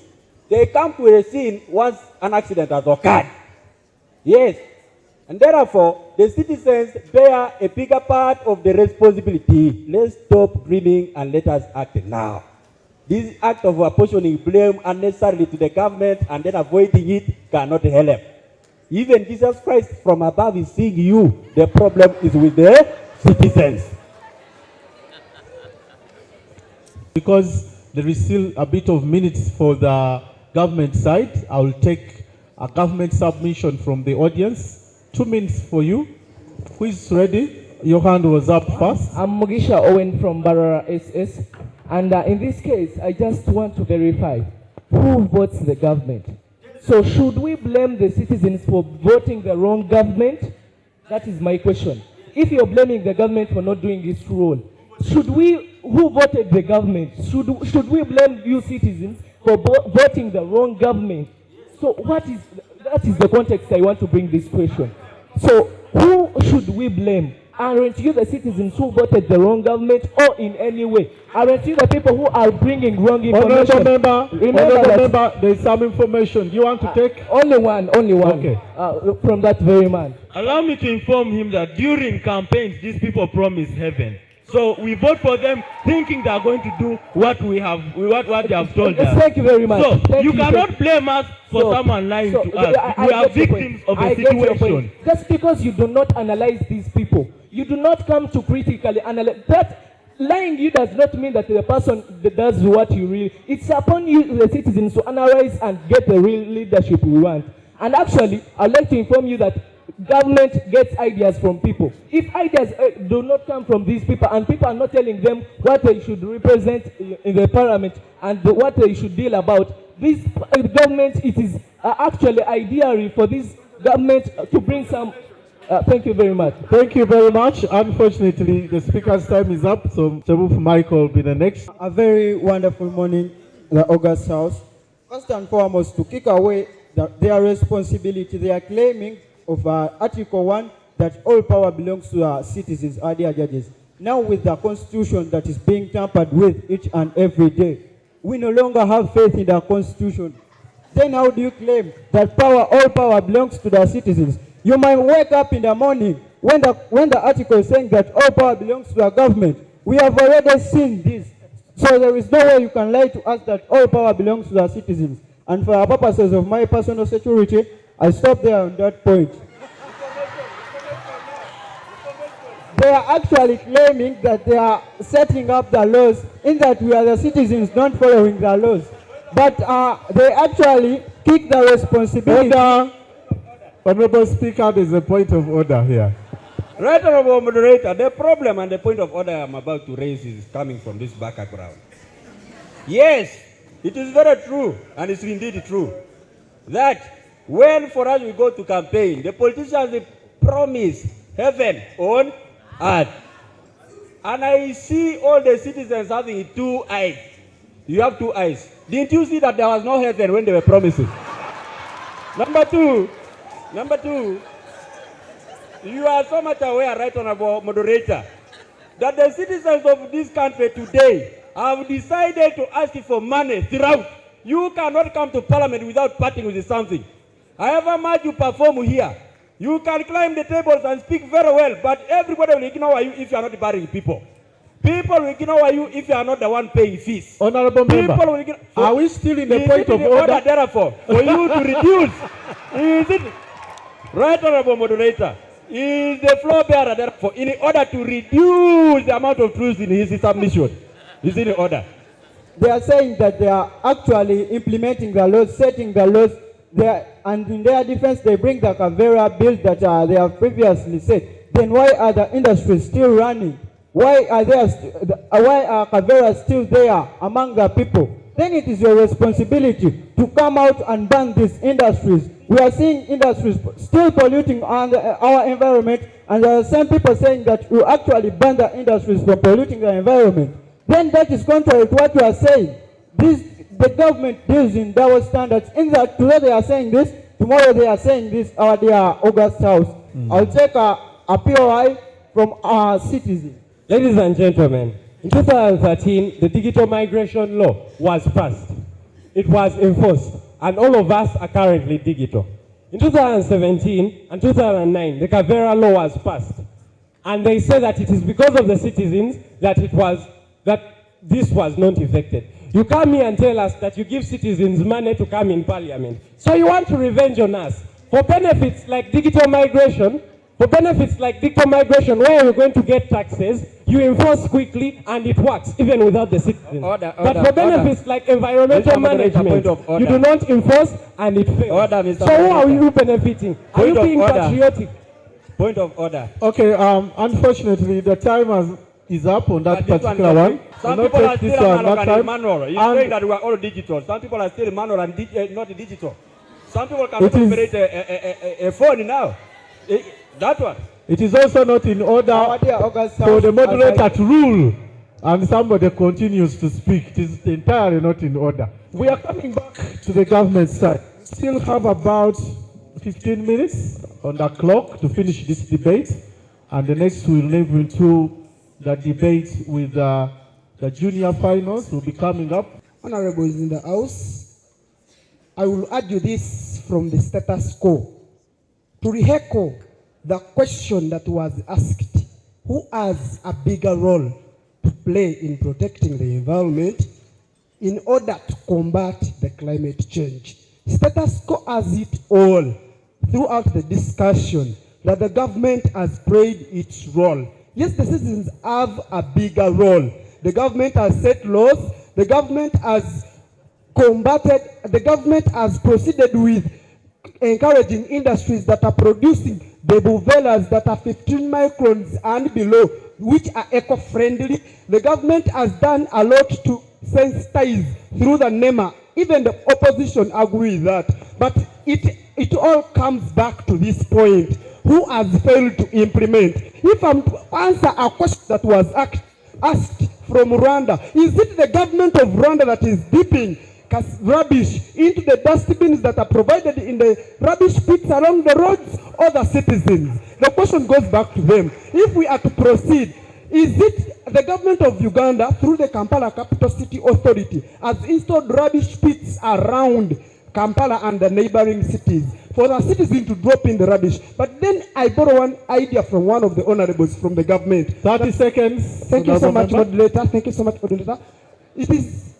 They come to a scene once an accident has occurred. Yes. And therefore, the citizens bear a bigger part of the responsibility. Let's stop dreaming and let us act now. This act of apportioning blame unnecessarily to the government and then avoiding it cannot help. Even Jesus Christ from above is seeing you. The problem is with the citizens. Because there is still a bit of minutes for the government side, I will take a government submission from the audience. 2 minutes for you. Who is ready? Your hand was up first. I'm Mugisha Owen from Barara SS. And in this case, I just want to verify who votes the government. So should we blame the citizens for voting the wrong government? That is my question. If you're blaming the government for not doing its role, who voted the government? Should we blame you citizens for voting the wrong government? So that is the context I want to bring this question. So who should we blame? Aren't you the citizens who voted the wrong government, or in any way? Aren't you the people who are bringing wrong information? Honorable member, there is some information. Do you want to take? Only one. Okay. From that very man. Allow me to inform him that during campaigns, these people promise heaven. So we vote for them thinking they are going to do what they have told us. Thank you very much. So you cannot blame us for someone lying to us. We are victims of a situation. Just because you do not analyze these people, you do not come to critically analyze that. lying you does not mean that the person does what you really. It's upon you, the citizens, to analyze and get the real leadership we want. And actually, I'd like to inform you that government gets ideas from people. If ideas do not come from these people, and people are not telling them what they should represent in the parliament and what they should deal about, this government, it is actually ideal for this government to bring some. Thank you very much. Thank you very much. Unfortunately, the speaker's time is up, so Chabuf Michael will be the next. A very wonderful morning, the August House. First and foremost, to kick away their responsibility, they are claiming of Article 1 that all power belongs to our citizens, our dear judges. Now with the constitution that is being tampered with each and every day, we no longer have faith in the constitution. Then how do you claim that all power belongs to the citizens? You might wake up in the morning when the article is saying that all power belongs to the government. We have already seen this. So there is no way you can lie to us that all power belongs to the citizens. And for the purposes of my personal security, I stop there on that point. They are actually claiming that they are setting up the laws, in that we are the citizens not following the laws. But they actually kick the responsibility. Order. Honorable Speaker, there is a point of order here. Right, Honorable Moderator, the problem and the point of order I'm about to raise is coming from this background. Yes, it is very true, and it's indeed true, that when for us we go to campaign, the politicians they promise heaven on earth. And I see all the citizens having 2 eyes. You have 2 eyes. Didn't you see that there was no heaven when they were promising? Number two, you are so much aware, right, Honorable Moderator, that the citizens of this country today have decided to ask you for money throughout. You cannot come to Parliament without parting with something. However much you perform here, you can climb the tables and speak very well, but everybody will ignore you if you are not barring people. People will ignore you if you are not the one paying fees. Honorable member, are we still in the point of order? Therefore, for you to reduce, is it right, Honorable Moderator? Is the floor bearer therefore in order to reduce the amount of truth in his submission? Is it in order? They are saying that they are actually implementing the laws, setting the laws, and in their defense they bring the Kavera bill that they have previously said. Then why are the industries still running? Why are Kavera still there among the people? Then it is your responsibility to come out and ban these industries. We are seeing industries still polluting our environment, and there are some people saying that we actually ban the industries from polluting the environment. Then that is contrary to what you are saying. The government deals in double standards. In that today they are saying this, tomorrow they are saying this, our dear August House. I'll take a POI from our citizens. Ladies and gentlemen, in 2013, the digital migration law was passed. It was enforced, and all of us are currently digital. In 2017 and 2009, the Kavera law was passed, and they say that it is because of the citizens that this was not effected. You come here and tell us that you give citizens money to come in Parliament. So you want to revenge on us for benefits like digital migration. For benefits like digital migration, where are we going to get taxes? You enforce quickly and it works, even without the citizens. But for benefits like environmental management, you do not enforce and it fails. So who are you benefiting? Are you being patriotic? Point of order. Okay, unfortunately, the time is up on that particular one. Some people are still analog and manual. You're saying that we are all digital. Some people are still manual and not digital. Some people can operate a phone now. That one. It is also not in order for the moderator to rule and somebody continues to speak. It is entirely not in order. We are coming back to the government side. Still have about 15 minutes on the clock to finish this debate, and the next we'll move into the debate with the junior finals will be coming up. Honorables in the House, I will argue this from the status quo. To re-echo the question that was asked, who has a bigger role to play in protecting the environment in order to combat the climate change? Status quo has it all throughout the discussion that the government has played its role yes, the citizens have a bigger role. The government has set laws, the government has proceeded with encouraging industries that are producing the buvelas that are 15 microns and below, which are eco-friendly. The government has done a lot to sensitize through the NEMA. Even the opposition agree with that. But it all comes back to this point. Who has failed to implement? If I'm to answer a question that was asked from Rwanda, is it the government of Rwanda that is dipping rubbish into the dustbins that are provided in the rubbish pits along the roads, or the citizens? The question goes back to them. If we are to proceed, is it the government of Uganda, through the Kampala Capital City Authority, has installed rubbish pits around Kampala and the neighboring cities for the citizens to drop in the rubbish? But then I borrow one idea from one of the honorables from the government. 30 seconds. Thank you so much, moderator. Thank you so much, moderator.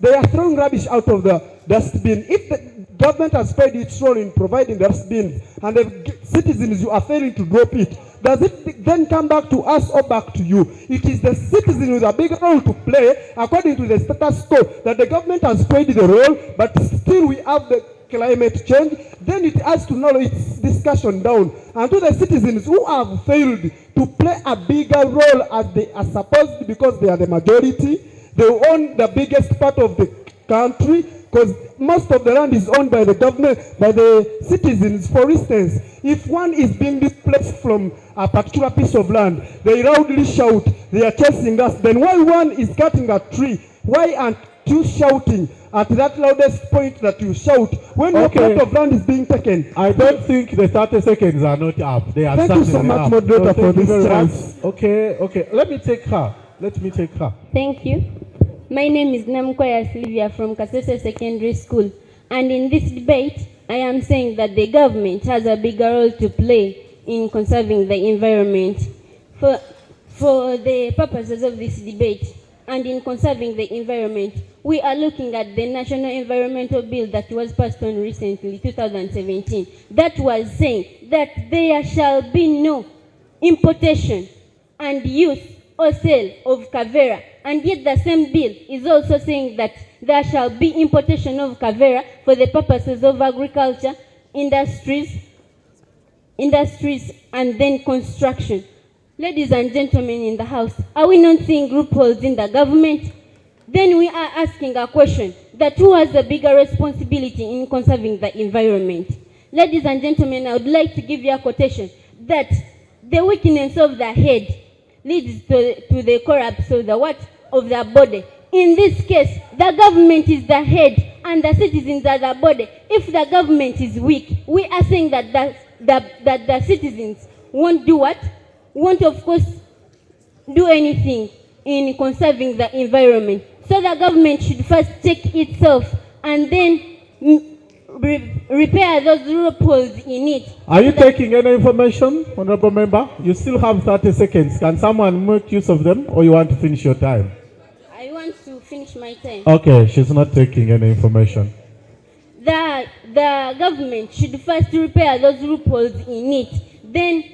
They are throwing rubbish out of the dustbin. If the government has played its role in providing the dustbin and the citizens, you are failing to drop it, does it then come back to us or back to you? It is the citizen with a big role to play according to the status quo, that the government has played the role, but still we have the climate change. Then it has to narrow its discussion down. And to the citizens who have failed to play a bigger role as they are supposed, because they are the majority, they own the biggest part of the country, because most of the land is owned by the government, by the citizens. For instance, if one is being displaced from a particular piece of land, they loudly shout, they are chasing us. Then while one is cutting a tree, why aren't you shouting at that loudest point that you shout when your part of land is being taken? I don't think the 30 seconds are not up. They are Thank you so much, moderator, for this chance. Okay. Let me take her. Thank you. My name is Namkoya Sylvia from Kasese Secondary School. And in this debate, I am saying that the government has a bigger role to play in conserving the environment. For the purposes of this debate and in conserving the environment, we are looking at the National Environmental Bill that was passed on recently, 2017, that was saying that there shall be no importation and use or sale of Kavera. And yet the same bill is also saying that there shall be importation of Kavera for the purposes of agriculture, industries, and then construction. Ladies and gentlemen in the House, are we not seeing loopholes in the government? Then we are asking a question, that who has the bigger responsibility in conserving the environment? Ladies and gentlemen, I would like to give you a quotation, that the weakness of the head leads to the collapse of the what? Of the body. In this case, the government is the head and the citizens are the body. If the government is weak, we are saying that the citizens won't do what? Won't, of course, do anything in conserving the environment. So the government should first check itself and then repair those loopholes in it. Are you taking any information, honorable member? You still have 30 seconds. Can someone make use of them, or you want to finish your time? I want to finish my time. Okay, she's not taking any information. The government should first repair those loopholes in it. Then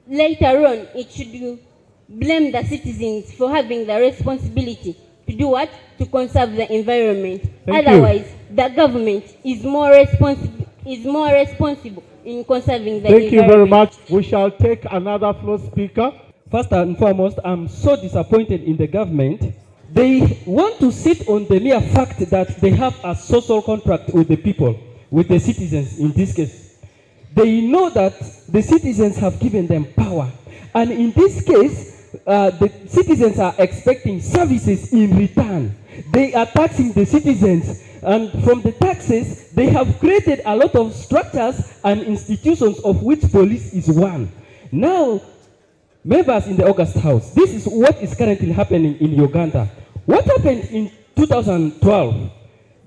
later on, it should blame the citizens for having the responsibility to do what? To conserve the environment. Otherwise, the government is more responsible in conserving the environment. Thank you very much. We shall take another floor speaker. First and foremost, I'm so disappointed in the government. They want to sit on the mere fact that they have a social contract with the people, with the citizens in this case. They know that the citizens have given them power. And in this case, the citizens are expecting services in return. They are taxing the citizens, and from the taxes, they have created a lot of structures and institutions, of which police is one. Now, members in the August House, this is what is currently happening in Uganda. What happened in 2012?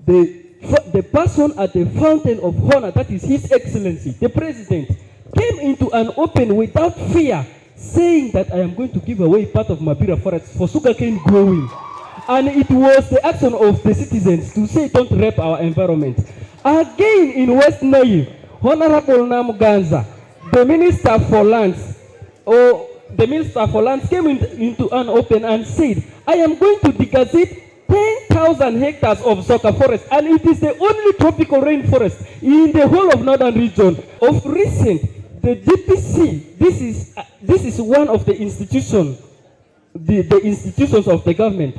The person at the fountain of honor, that is His Excellency, the President, came into an open without fear, saying that I am going to give away part of Mabira forest for sugarcane growing. And it was the action of the citizens to say, don't rape our environment. Again in West Nile, Honorable Namuganza, the Minister for Lands, the Minister for Lands came into an open and said, I am going to deposit 10,000 hectares of Soka forest, and it is the only tropical rainforest in the whole of northern region. Of recent, the DPC, this is one of the institutions, the institutions of the government.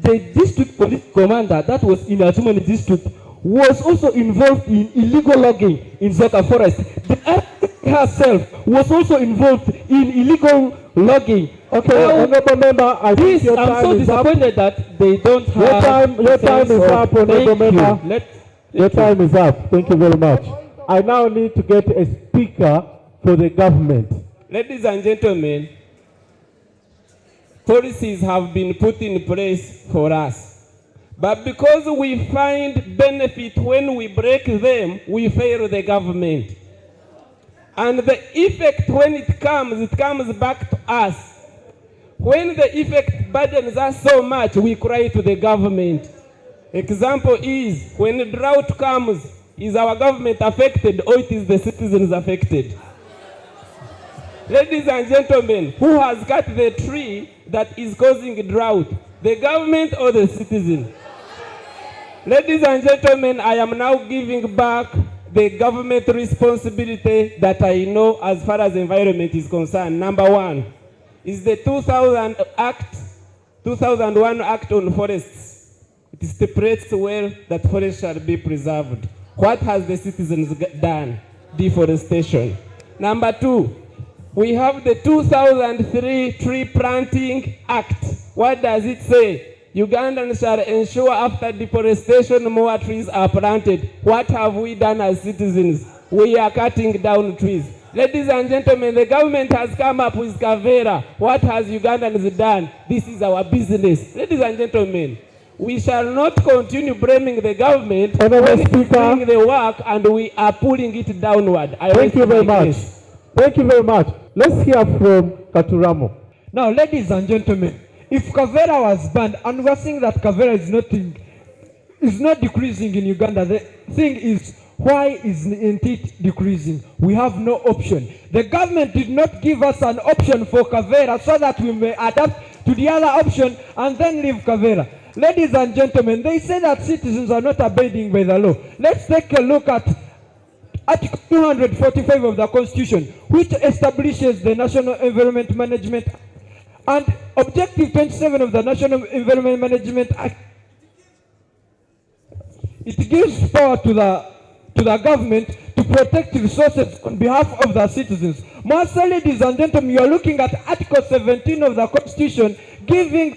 The district police commander that was in Achumani district was also involved in illegal logging in Soka forest. The army herself was also involved in illegal logging. Okay, honorable member, I think your time I'm so is up. disappointed that they don't have... Your time is up, honorable member. Your time is up. Thank you very much. I now need to get a speaker for the government. Ladies and gentlemen, policies have been put in place for us. But because we find benefit when we break them, we fail the government. And the effect, when it comes back to us. When the effect burdens us so much, we cry to the government. Example is, when drought comes, is our government affected or it is the citizens affected? Ladies and gentlemen, who has cut the tree that is causing drought? The government or the citizen? Ladies and gentlemen, I am now giving back the government responsibility that I know as far as environment is concerned. Number one is the 2001 Act on Forests. It stipulates well that forests shall be preserved. What has the citizens done? Deforestation. Number two, we have the 2003 Tree Planting Act. What does it say? Ugandans shall ensure after deforestation more trees are planted. What have we done as citizens? We are cutting down trees. Ladies and gentlemen, the government has come up with Kavera. What has Ugandans done? This is our business. Ladies and gentlemen, we shall not continue blaming the government when it's doing the work and we are pulling it downward. Thank you very much. Thank you very much. Let's hear from Katuramo. Now, ladies and gentlemen, if Kavera was banned, and we're saying that Kavera is not decreasing in Uganda, the thing is, why isn't it decreasing? We have no option. The government did not give us an option for Kavera so that we may adapt to the other option and then leave Kavera. Ladies and gentlemen, they say that citizens are not abiding by the law. Let's take a look at Article 245 of the Constitution, which establishes the National Environment Management Act, and Objective 27 of the National Environment Management Act. It gives power to the government to protect resources on behalf of the citizens. Master, ladies and gentlemen, you are looking at Article 17 of the Constitution, giving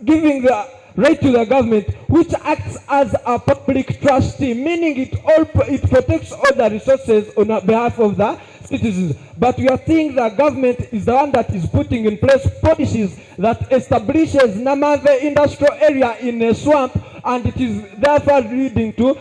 the right to the government, which acts as a public trustee, meaning it protects all the resources on behalf of the citizens. But we are seeing the government is the one that is putting in place policies that establishes Namave industrial area in a swamp, and it is therefore leading to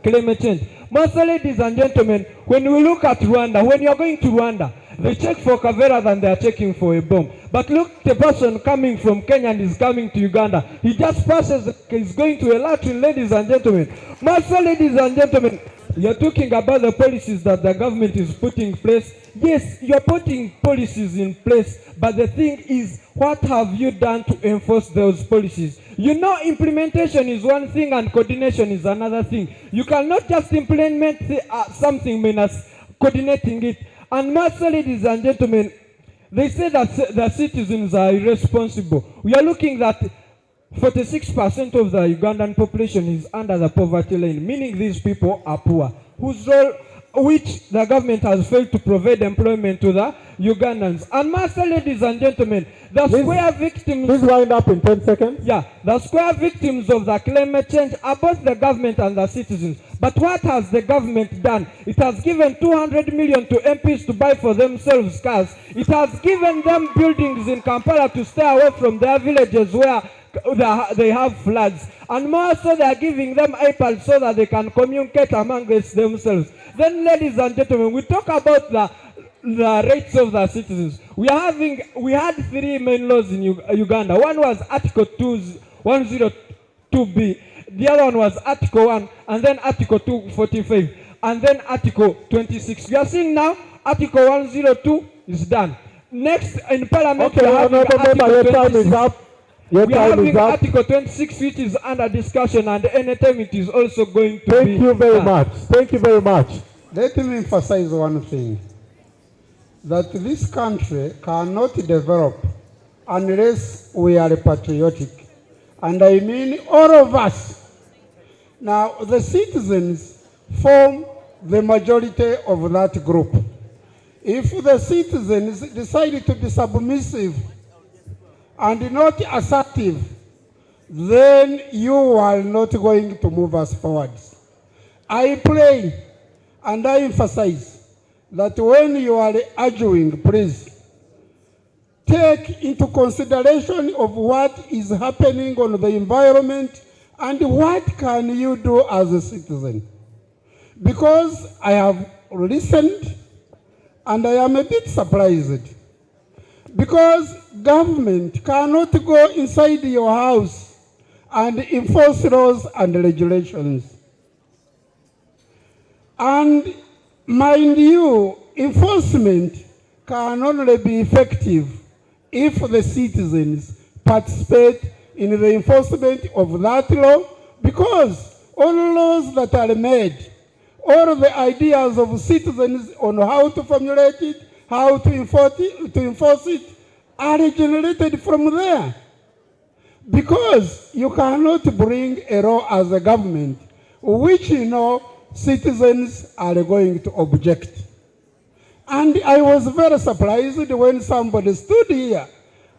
climate change. Master, ladies and gentlemen, when we look at Rwanda, when you are going to Rwanda, they check for Kavera than they are checking for a bomb. But look, the person coming from Kenya and is coming to Uganda. He just passes, he's going to a latrine, ladies and gentlemen. Master, ladies and gentlemen, you're talking about the policies that the government is putting in place. Yes, you're putting policies in place, but the thing is, what have you done to enforce those policies? You know, implementation is one thing and coordination is another thing. You cannot just implement something minus coordinating it. And master, ladies and gentlemen, they say that the citizens are irresponsible. We are looking at 46% of the Ugandan population is under the poverty line, meaning these people are poor, which the government has failed to provide employment to the Ugandans. And master, ladies and gentlemen, the square victims... Please wind up in 10 seconds. Yeah, the square victims of the climate change are both the government and the citizens. But what has the government done? It has given 200 million to MPs to buy for themselves cars. It has given them buildings in Kampala to stay away from their villages where they have floods. And more so, they are giving them iPads so that they can communicate amongst themselves. Then, ladies and gentlemen, we talk about the rights of the citizens. We had three main laws in Uganda. One was Article 102B. The other one was Article 1, and then Article 245, and then Article 26. We are seeing now Article 102 is done. next in Parliament, Okay, we are having Honorable Member, your time is 26. up. Your We are time is having up. Article 26, which is under discussion, and anytime it is also going to be. Thank you very much. Thank you very much. Let me emphasize one thing, that this country cannot develop unless we are patriotic. And I mean all of us. Now, the citizens form the majority of that group. If the citizens decide to be submissive and not assertive, then you are not going to move us forward. I pray and I emphasize that when you are arguing, please take into consideration of what is happening on the environment and what can you do as a citizen. Because I have listened and I am a bit surprised. Because government cannot go inside your house and enforce laws and regulations. And mind you, enforcement can only be effective if the citizens participate in the enforcement of that law, because all laws that are made, all the ideas of citizens on how to formulate it, how to enforce it, are generated from there. Because you cannot bring a law as a government, which you know citizens are going to object. And I was very surprised when somebody stood here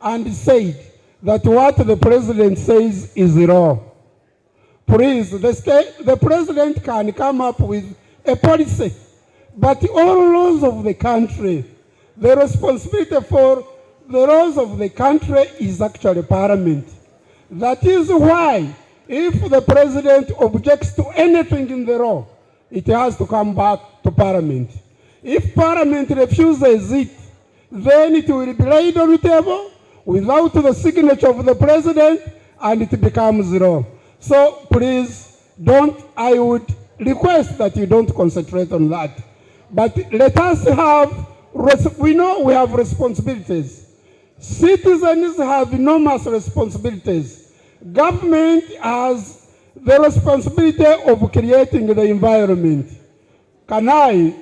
and said that what the president says is wrong. Please, the president can come up with a policy, but all laws of the country, the responsibility for the laws of the country is actually Parliament. That is why, if the president objects to anything in the law, it has to come back to Parliament. If Parliament refuses it, then it will be laid on the table without the signature of the president, and it becomes law. So please, I would request that you don't concentrate on that. But let us we know we have responsibilities. Citizens have enormous responsibilities. Government has the responsibility of creating the environment. Can I,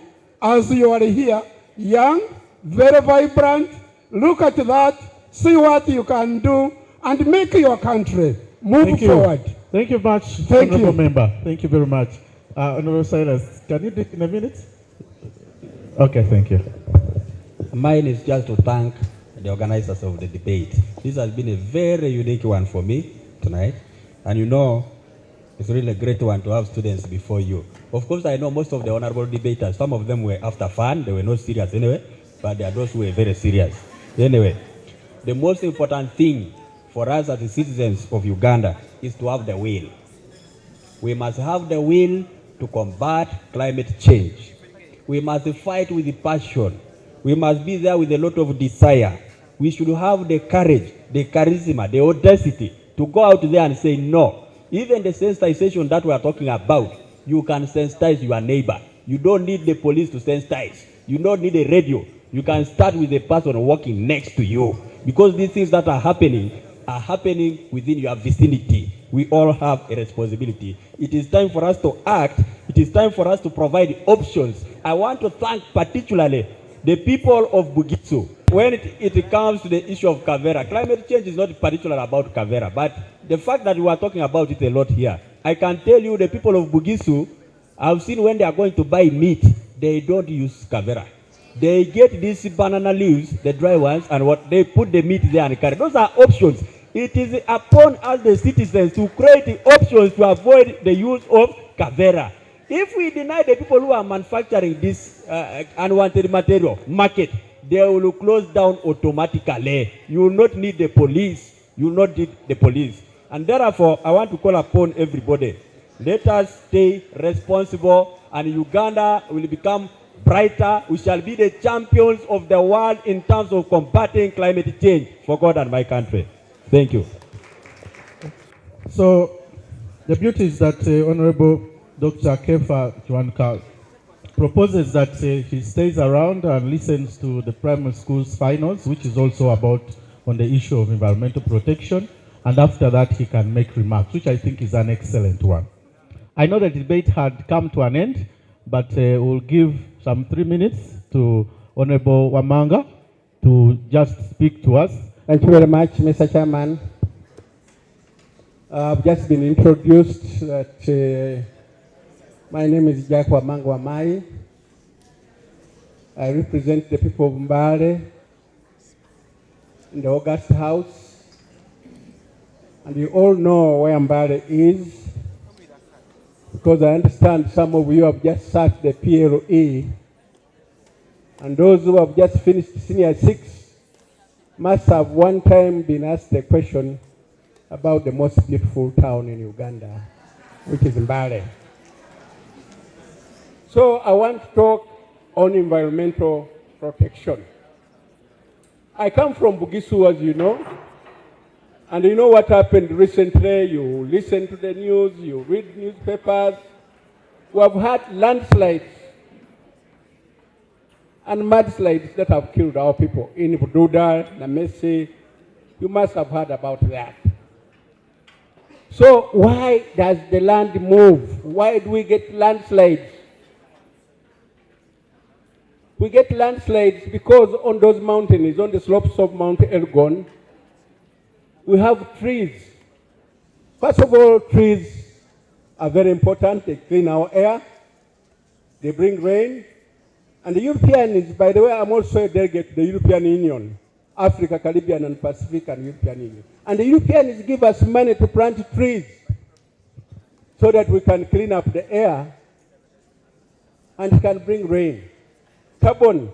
as you are here, young, very vibrant, look at that, see what you can do, and make your country move forward. Thank you much, Thank Honorable you. Member. Thank you very much. Honorable Silas, can you do it in a minute? Okay, thank you. Mine is just to thank the organizers of the debate. This has been a very unique one for me tonight. And you know, it's really a great one to have students before you. Of course, I know most of the honorable debaters, some of them were after fun, they were not serious anyway, but there are those who were very serious. Anyway, the most important thing for us as the citizens of Uganda is to have the will. We must have the will to combat climate change. We must fight with passion. We must be there with a lot of desire. We should have the courage, the charisma, the audacity to go out there and say no. Even the sensitization that we are talking about, you can sensitize your neighbor. You don't need the police to sensitize. You don't need a radio. You can start with the person walking next to you. Because these things that are happening within your vicinity. We all have a responsibility. It is time for us to act. It is time for us to provide options. I want to thank particularly the people of Bugisu. When it comes to the issue of Kavera, climate change is not particular about Kavera, but the fact that we are talking about it a lot here, I can tell you the people of Bugisu, I've seen when they are going to buy meat, they don't use Kavera. They get these banana leaves, the dry ones, and what they put the meat there and carry. Those are options. It is upon us, the citizens, to create the options to avoid the use of Kavera. If we deny the people who are manufacturing this unwanted material market, they will close down automatically. You will not need the police. You will not need the police. And therefore, I want to call upon everybody. Let us stay responsible, and Uganda will become brighter. We shall be the champions of the world in terms of combating climate change for God and my country. Thank you. So, the beauty is that Honorable Dr. Kefa Chwanka proposes that he stays around and listens to the primary school's finals, which is also about on the issue of environmental protection. And after that, he can make remarks, which I think is an excellent one. I know the debate had come to an end, but we'll give some 3 minutes to Honorable Wamanga to just speak to us. Thank you very much, Mr. Chairman. I've just been introduced that my name is Jack Wamanga Wamai. I represent the people of Mbale in the August House. And you all know where Mbale is, because I understand some of you have just sat the PLE, and those who have just finished Senior 6 must have one time been asked a question about the most beautiful town in Uganda, which is Mbale. So I want to talk on environmental protection. I come from Bugisu, as you know, and you know what happened recently. You listen to the news, you read newspapers. We have had landslides and mudslides that have killed our people in Bududa, Namese. You must have heard about that. So why does the land move? Why do we get landslides? We get landslides because on those mountains, on the slopes of Mount Elgon, we have trees. First of all, trees are very important. They clean our air. They bring rain. And the Europeans, by the way, I'm also a delegate to the European Union, Africa, Caribbean, and Pacific, and European Union. And the Europeans give us money to plant trees so that we can clean up the air and can bring rain. Carbon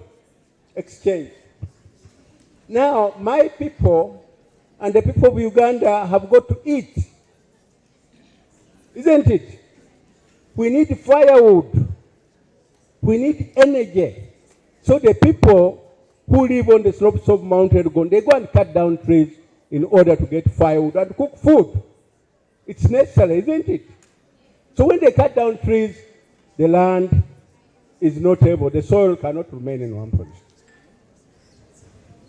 exchange. Now, my people and the people of Uganda have got to eat. Isn't it? We need firewood. We need energy. So the people who live on the slopes of Mount Elgon, they go and cut down trees in order to get firewood and cook food. It's necessary, isn't it? So when they cut down trees, the land is not able, the soil cannot remain in one place.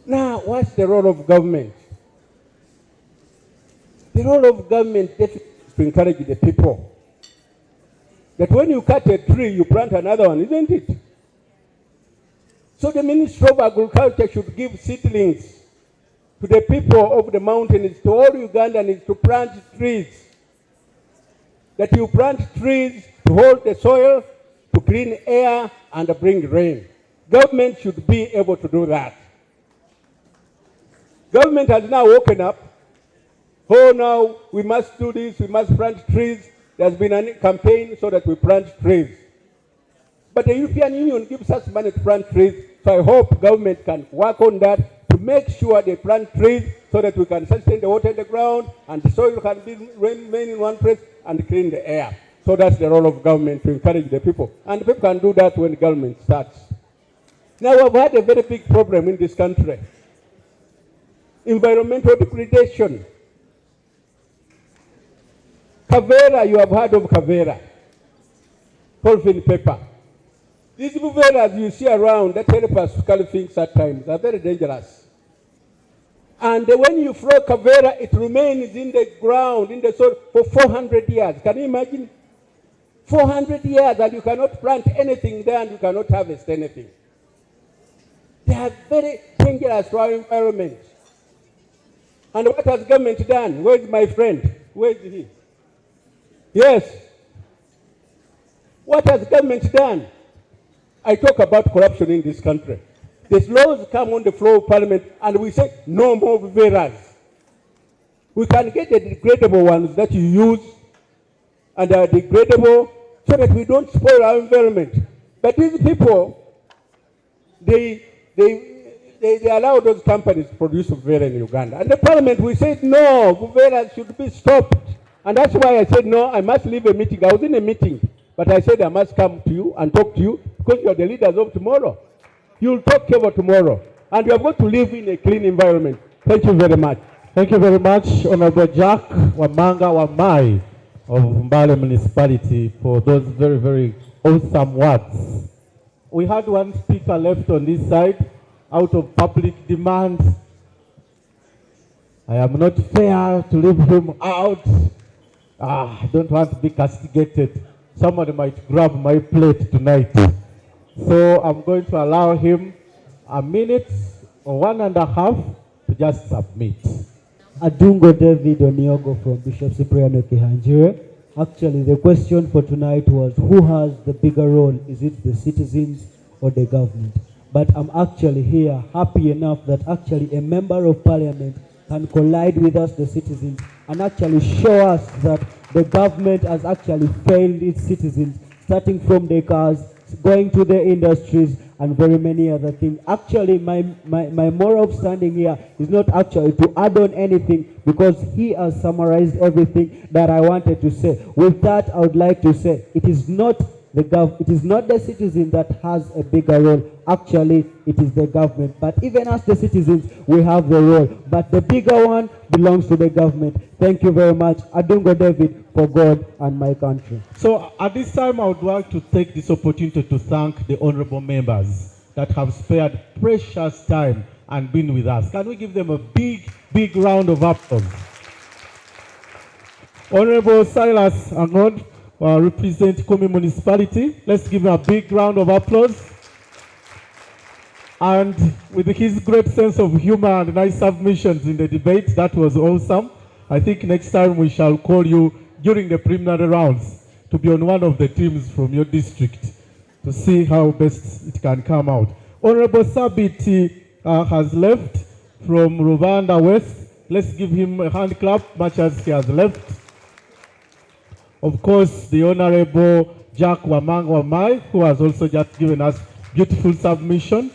Now, what's the role of government? The role of government is to encourage the people. That when you cut a tree, you plant another one, isn't it? So the Ministry of Agriculture should give seedlings to the people of the mountains, to all Ugandans, to plant trees. That you plant trees to hold the soil, to clean air, and bring rain. Government should be able to do that. Government has now woken up. Oh, now we must do this, we must plant trees. There's been a campaign so that we plant trees. But the European Union gives us money to plant trees, so I hope government can work on that to make sure they plant trees so that we can sustain the water in the ground and the soil can remain in one place and clean the air. So that's the role of government, to encourage the people. And people can do that when government starts. Now, we've had a very big problem in this country. Environmental degradation. Kavera, you have heard of Kavera. Polythene paper. These Kaveras you see around that help us to carry things at times are very dangerous. And when you throw Kavera, it remains in the ground, in the soil for 400 years. Can you imagine? 400 years and you cannot plant anything there and you cannot harvest anything. They are very dangerous to our environment. And what has government done? Where is my friend? Where is he? Yes. What has government done? I talk about corruption in this country. These laws come on the floor of parliament and we say no more Viveras. We can get the degradable ones that you use and are degradable so that we don't spoil our environment. But these people, they allow those companies to produce Vuvera in Uganda. And the parliament, we said no, Vuvera should be stopped. And that's why I said no, I must leave a meeting. I was in a meeting, but I said I must come to you and talk to you because you are the leaders of tomorrow. You'll talk about tomorrow. And you have got to live in a clean environment. Thank you very much. Thank you very much, Honorable Jack Wamanga Wamai of Mbale Municipality, for those very, very awesome words. We had one speaker left on this side out of public demand. I am not fair to leave him out. I don't want to be castigated. Somebody might grab my plate tonight. So I'm going to allow him a minute or 1.5 to just submit. Adungo David Oniogo from Bishop Cipriano Kihanjire. Actually, the question for tonight was who has the bigger role? Is it the citizens or the government? But I'm actually here happy enough that actually a member of parliament can collide with us, the citizens, and actually show us that the government has actually failed its citizens, starting from the cars, going to the industries, and very many other things. Actually, my moral standing here is not actually to add on anything because he has summarized everything that I wanted to say. With that, I would like to say it is not the citizen that has a bigger role. Actually, it is the government. But even as the citizens, we have the role. But the bigger one belongs to the government. Thank you very much. Adungo David, for God and my country. So at this time, I would like to take this opportunity to thank the honorable members that have spared precious time and been with us. Can we give them a big, big round of applause? Honorable Silas Angod, represent Komi Municipality. Let's give him a big round of applause. And with his great sense of humor and nice submissions in the debate, that was awesome. I think next time we shall call you during the preliminary rounds to be on one of the teams from your district to see how best it can come out. Honorable Sabiti has left from Rwanda West. Let's give him a hand clap, much as he has left. Of course, the Honorable Jack Wamang Wamai, who has also just given us beautiful submission.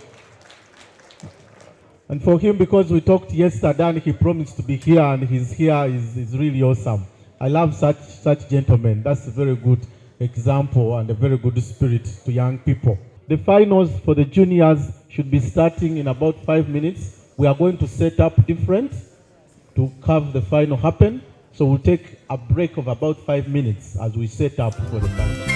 And for him, because we talked yesterday and he promised to be here and he's here, is really awesome. I love such gentlemen. That's a very good example and a very good spirit to young people. The finals for the juniors should be starting in about 5 minutes. We are going to set up different to have the final happen. So we'll take a break of about 5 minutes as we set up for the final.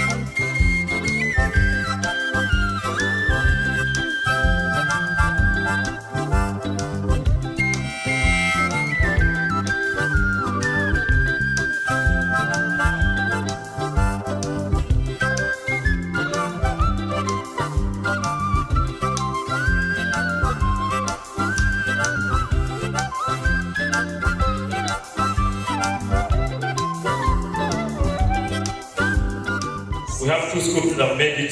We have 2 schools that have made it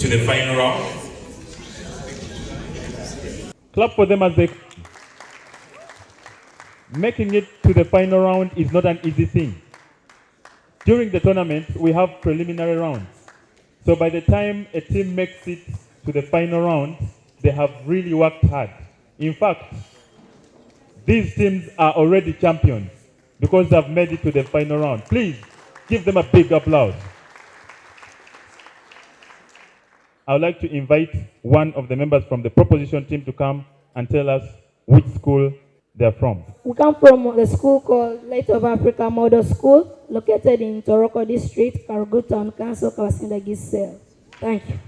to the final round. Clap for them as they... Making it to the final round is not an easy thing. During the tournament, we have preliminary rounds. So by the time a team makes it to the final round, they have really worked hard. In fact, these teams are already champions because they have made it to the final round. Please give them a big applause. I would like to invite one of the members from the proposition team to come and tell us which school they're from. We come from the school called Light of Africa Model School, located in Toroko District, Karugu Town Council, Kawasinda Giselle. Thank you.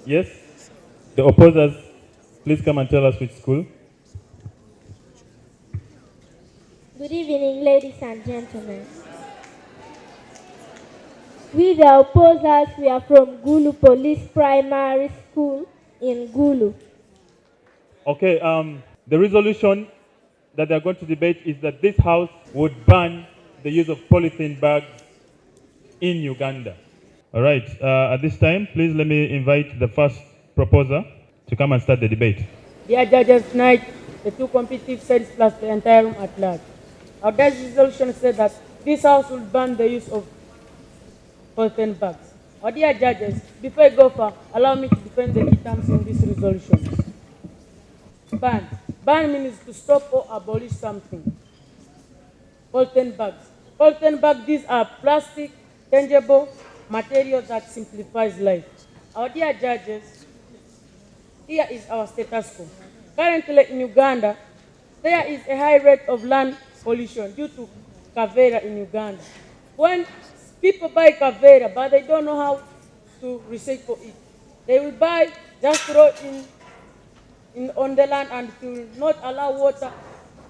Yes, the opposers, please come and tell us which school. Good evening, ladies and gentlemen. We, the opposers, we are from Gulu Police Primary School in Gulu. Okay, the resolution that they're going to debate is that this house would ban the use of polythene bags in Uganda. All right, at this time, please let me invite the first proposer to come and start the debate. Dear judges, tonight, the 2 competitive sides plus the entire room at large. Our resolution said that this house will ban the use of polythene bags. Our dear judges, before I go far, allow me to defend the key terms in this resolution. Ban. Ban means to stop or abolish something. Polythene bags. Polythene bags, these are plastic, tangible materials that simplifies life. Our dear judges, here is our status quo. Currently in Uganda, there is a high rate of land pollution due to Kavera in Uganda. When people buy Kavera, but they don't know how to recycle it. They will buy, just throw on the land, and it will not allow water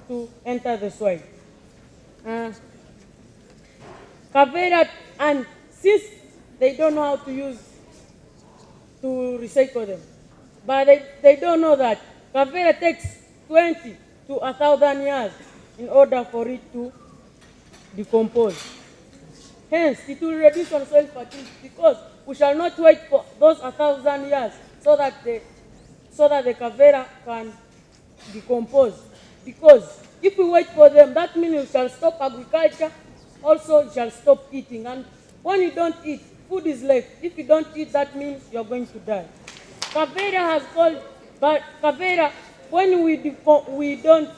to enter the soil. Kavera, and since they don't know how to recycle them, but they don't know that Kavera takes 20 to 1,000 years in order for it to decompose. Hence, it will reduce on soil fertility, because we shall not wait for those 1,000 years so that the Kavera can decompose. Because if we wait for them, that means we shall stop agriculture, also we shall stop eating. And when you don't eat, food is left. If you don't eat, that means you're going to die. When we don't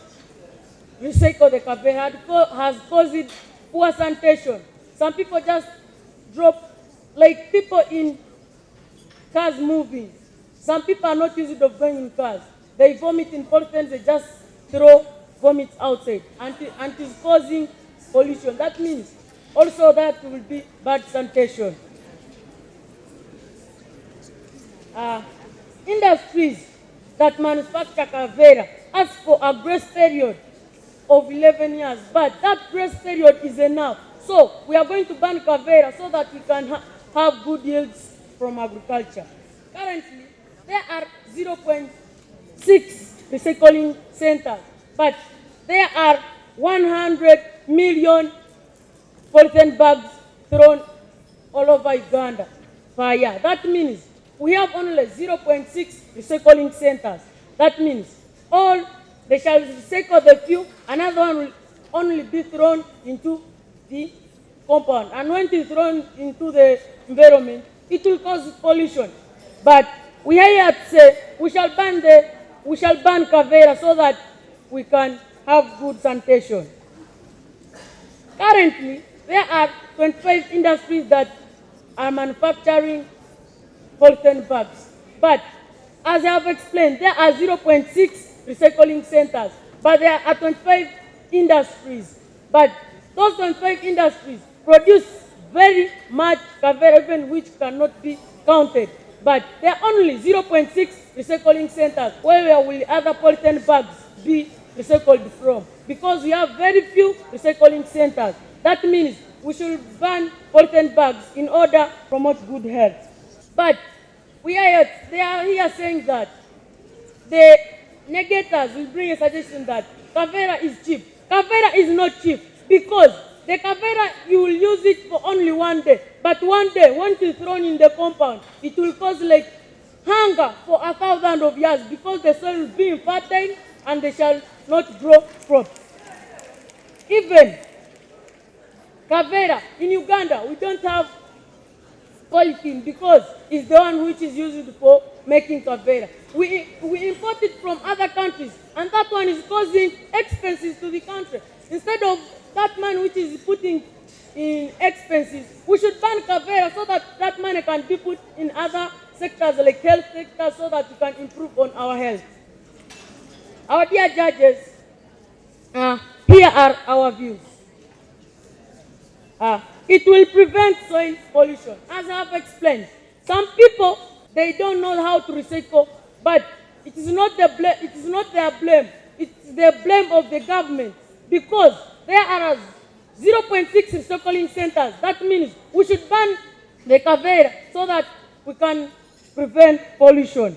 recycle the Kavera, has caused poor sanitation. Some people just drop, like people in cars moving. Some people are not used to going in cars. They vomit in pollutants, they just throw vomit outside, and it's causing pollution. That means also that will be bad sanitation. Industries that manufacture Kavera ask for a grace period of 11 years, but that grace period is enough. So we are going to ban Kavera so that we can have good yields from agriculture. Currently, there are 0.6 recycling centers, but there are 100 million polythene bags thrown all over Uganda per year. That means we have only 0.6 recycling centers. That means they shall recycle the few, another one will only be thrown into the compound. And when it is thrown into the environment, it will cause pollution. But we are here to say we shall ban Kavera so that we can have good sanitation. Currently, there are 25 industries that are manufacturing polythene bags. But as I have explained, there are 0.6 recycling centers, but there are 25 industries. But those 25 industries produce very much Kavera, even which cannot be counted. But there are only 0.6 recycling centers. Where will other polythene bags be recycled from? Because we have very few recycling centers. That means we should ban polythene bags in order to promote good health. But they are here saying that the negators will bring a suggestion that Kavera is cheap. Kavera is not cheap, because the Kavera, you will use it for only one day. But one day, when it is thrown in the compound, it will cause like hunger for 1,000 of years, because the soil will be infertile and they shall not grow crops. Even Kavera, in Uganda, we don't have polythene, because it's the one which is used for making Kavera. We import it from other countries, and that one is causing expenses to the country. Instead of that money which is putting in expenses, we should ban Kavera so that that money can be put in other sectors like health sector, so that we can improve on our health. Our dear judges, here are our views. It will prevent soil pollution. As I have explained, some people, they don't know how to recycle, but it is not their blame. It's the blame of the government, because there are 0.6 recycling centers. That means we should ban the Kavera so that we can prevent pollution.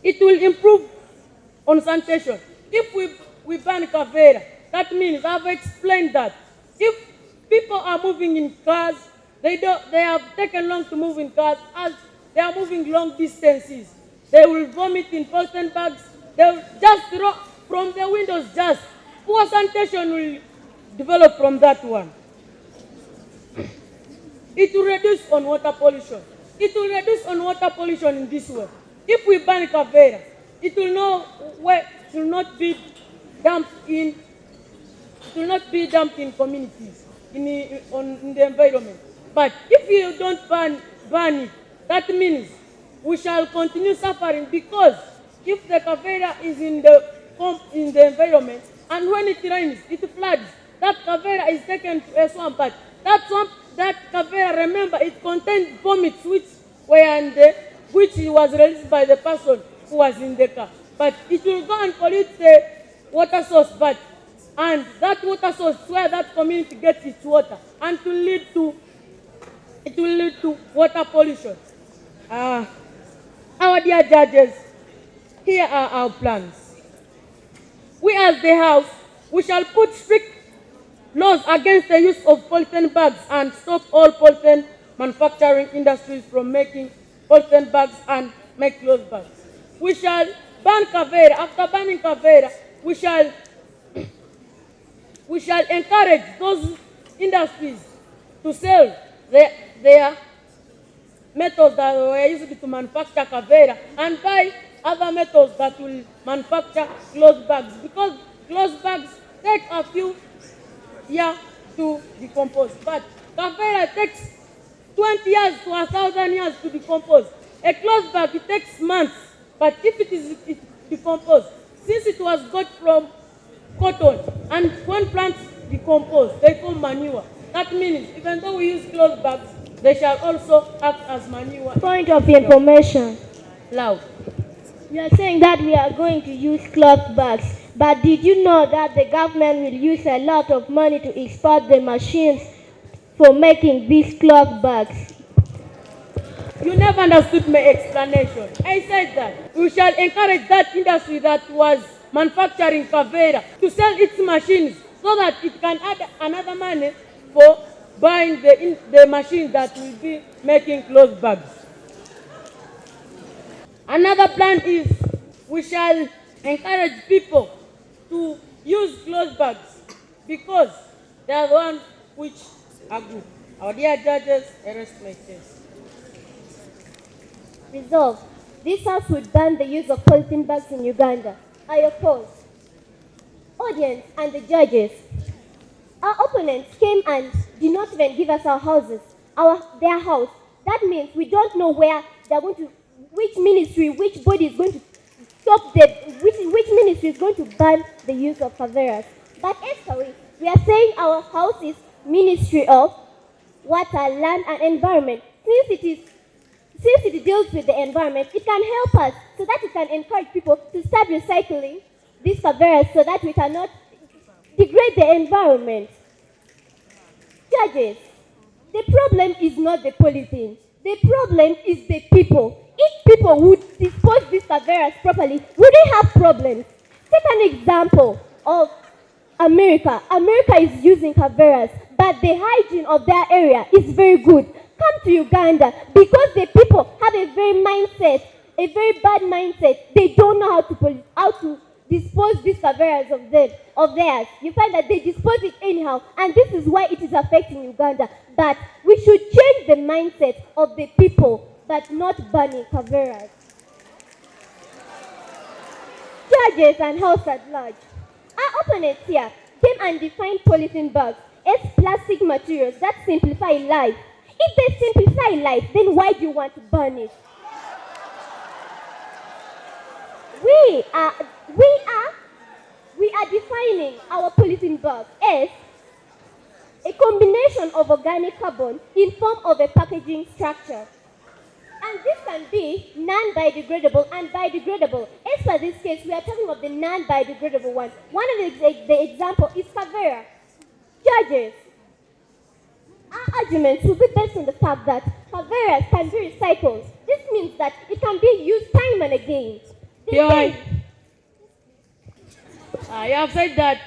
It will improve on sanitation. If we ban Kavera, that means I've explained that if people are moving in cars, they have taken long to move in cars. As they are moving long distances, they will vomit in polythene bags. They will just throw from the windows. Just poor sanitation will develop from that one. It will reduce on water pollution. It will reduce on water pollution in this way. If we ban Kavera, it will not be dumped in communities, in the environment. But if you don't ban it, that means we shall continue suffering, because if the Kavera is in the environment, and when it rains, it floods, that Kavera is taken to a swamp, but that swamp that Kavera, remember, it contained vomits which was released by the person who was in the car. But it will go and pollute the water source, and that water source where that community gets its water, and it will lead to water pollution. Our dear judges, here are our plans. We as the House, we shall put strict laws against the use of polythene bags and stop all polythene manufacturing industries from making polythene bags and make cloth bags. We shall ban Kavera. After banning Kavera, we shall encourage those industries to sell their methods that were used to manufacture Kavera and buy other methods that will manufacture cloth bags, because cloth bags take a few years to decompose. But Kavera takes 20 years to 1,000 years to decompose. A cloth bag, it takes months. But if it decomposed, since it was got from cotton, and when plants decompose, they form manure. That means even though we use cloth bags, they shall also act as manure. Point of information. Loud. You are saying that we are going to use cloth bags, but did you know that the government will use a lot of money to export the machines for making these cloth bags? You never understood my explanation. I said that we shall encourage that industry that was manufacturing Kavera to sell its machines so that it can add another money for buying the machine that will be making cloth bags. Another plan is we shall encourage people to use cloth bags because they are the ones which are good. Our dear judges, arrest my case. Resolved. This House would ban the use of polythene bags in Uganda. I oppose. Audience and the judges. Our opponents came and did not even give us our houses, their house. That means we don't know where they're going to, which ministry, which body is going to stop which ministry is going to ban the use of Kaveras. But actually, we are saying our house is Ministry of Water, Land and Environment. Since it deals with the environment, it can help us so that it can encourage people to start recycling these Kaveras so that we cannot degrade the environment. Judges, the problem is not the polythene. The problem is the people. If people would dispose these Kaveras properly, we wouldn't have problems. Take an example of America. America is using Kaveras, but the hygiene of their area is very good. Come to Uganda, because the people have a very bad mindset. They don't know how to dispose these Kaveras of theirs. You find that they dispose it anyhow, and this is why it is affecting Uganda. But we should change the mindset of the people, but not banning Kaveras. Judges and House at large. Our opponents here came and defined polythene bags as plastic materials that simplify life. If they simplify life, then why do you want to ban it? We are defining our polythene bag as a combination of organic carbon in form of a packaging structure. And this can be non-biodegradable and biodegradable. As for this case, we are talking of the non-biodegradable one. One of the example is Kavera. Judges, our arguments will be based on the fact that Kaveras can be recycled. This means that it can be used time and again. You have said that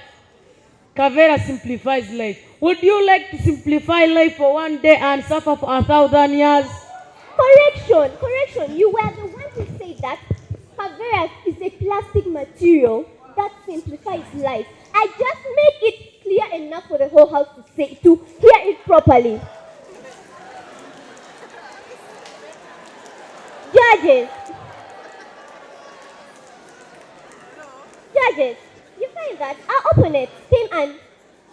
Kavera simplifies life. Would you like to simplify life for one day and suffer for 1,000 years? Correction. You were the one who said that Kaveras is a plastic material that simplifies life. I just make it clear enough for the whole house to hear it properly. Judges, you find that our opponents came and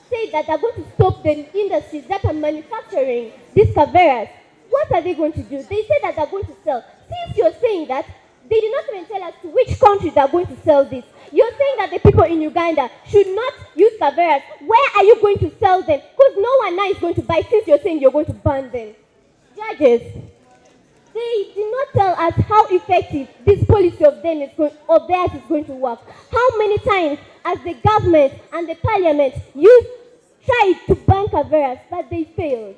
said that they're going to stop the industries that are manufacturing these Kaveras. What are they going to do? They say that they're going to sell. Since you're saying that, they did not even tell us to which country they're going to sell this. You're saying that the people in Uganda should not use Kaveras. Where are you going to sell them? Because no one now is going to buy since you're saying you're going to ban them. Judges, they did not tell us how effective this policy of theirs is going to work. How many times has the government and the parliament tried to ban Kaveras, but they failed?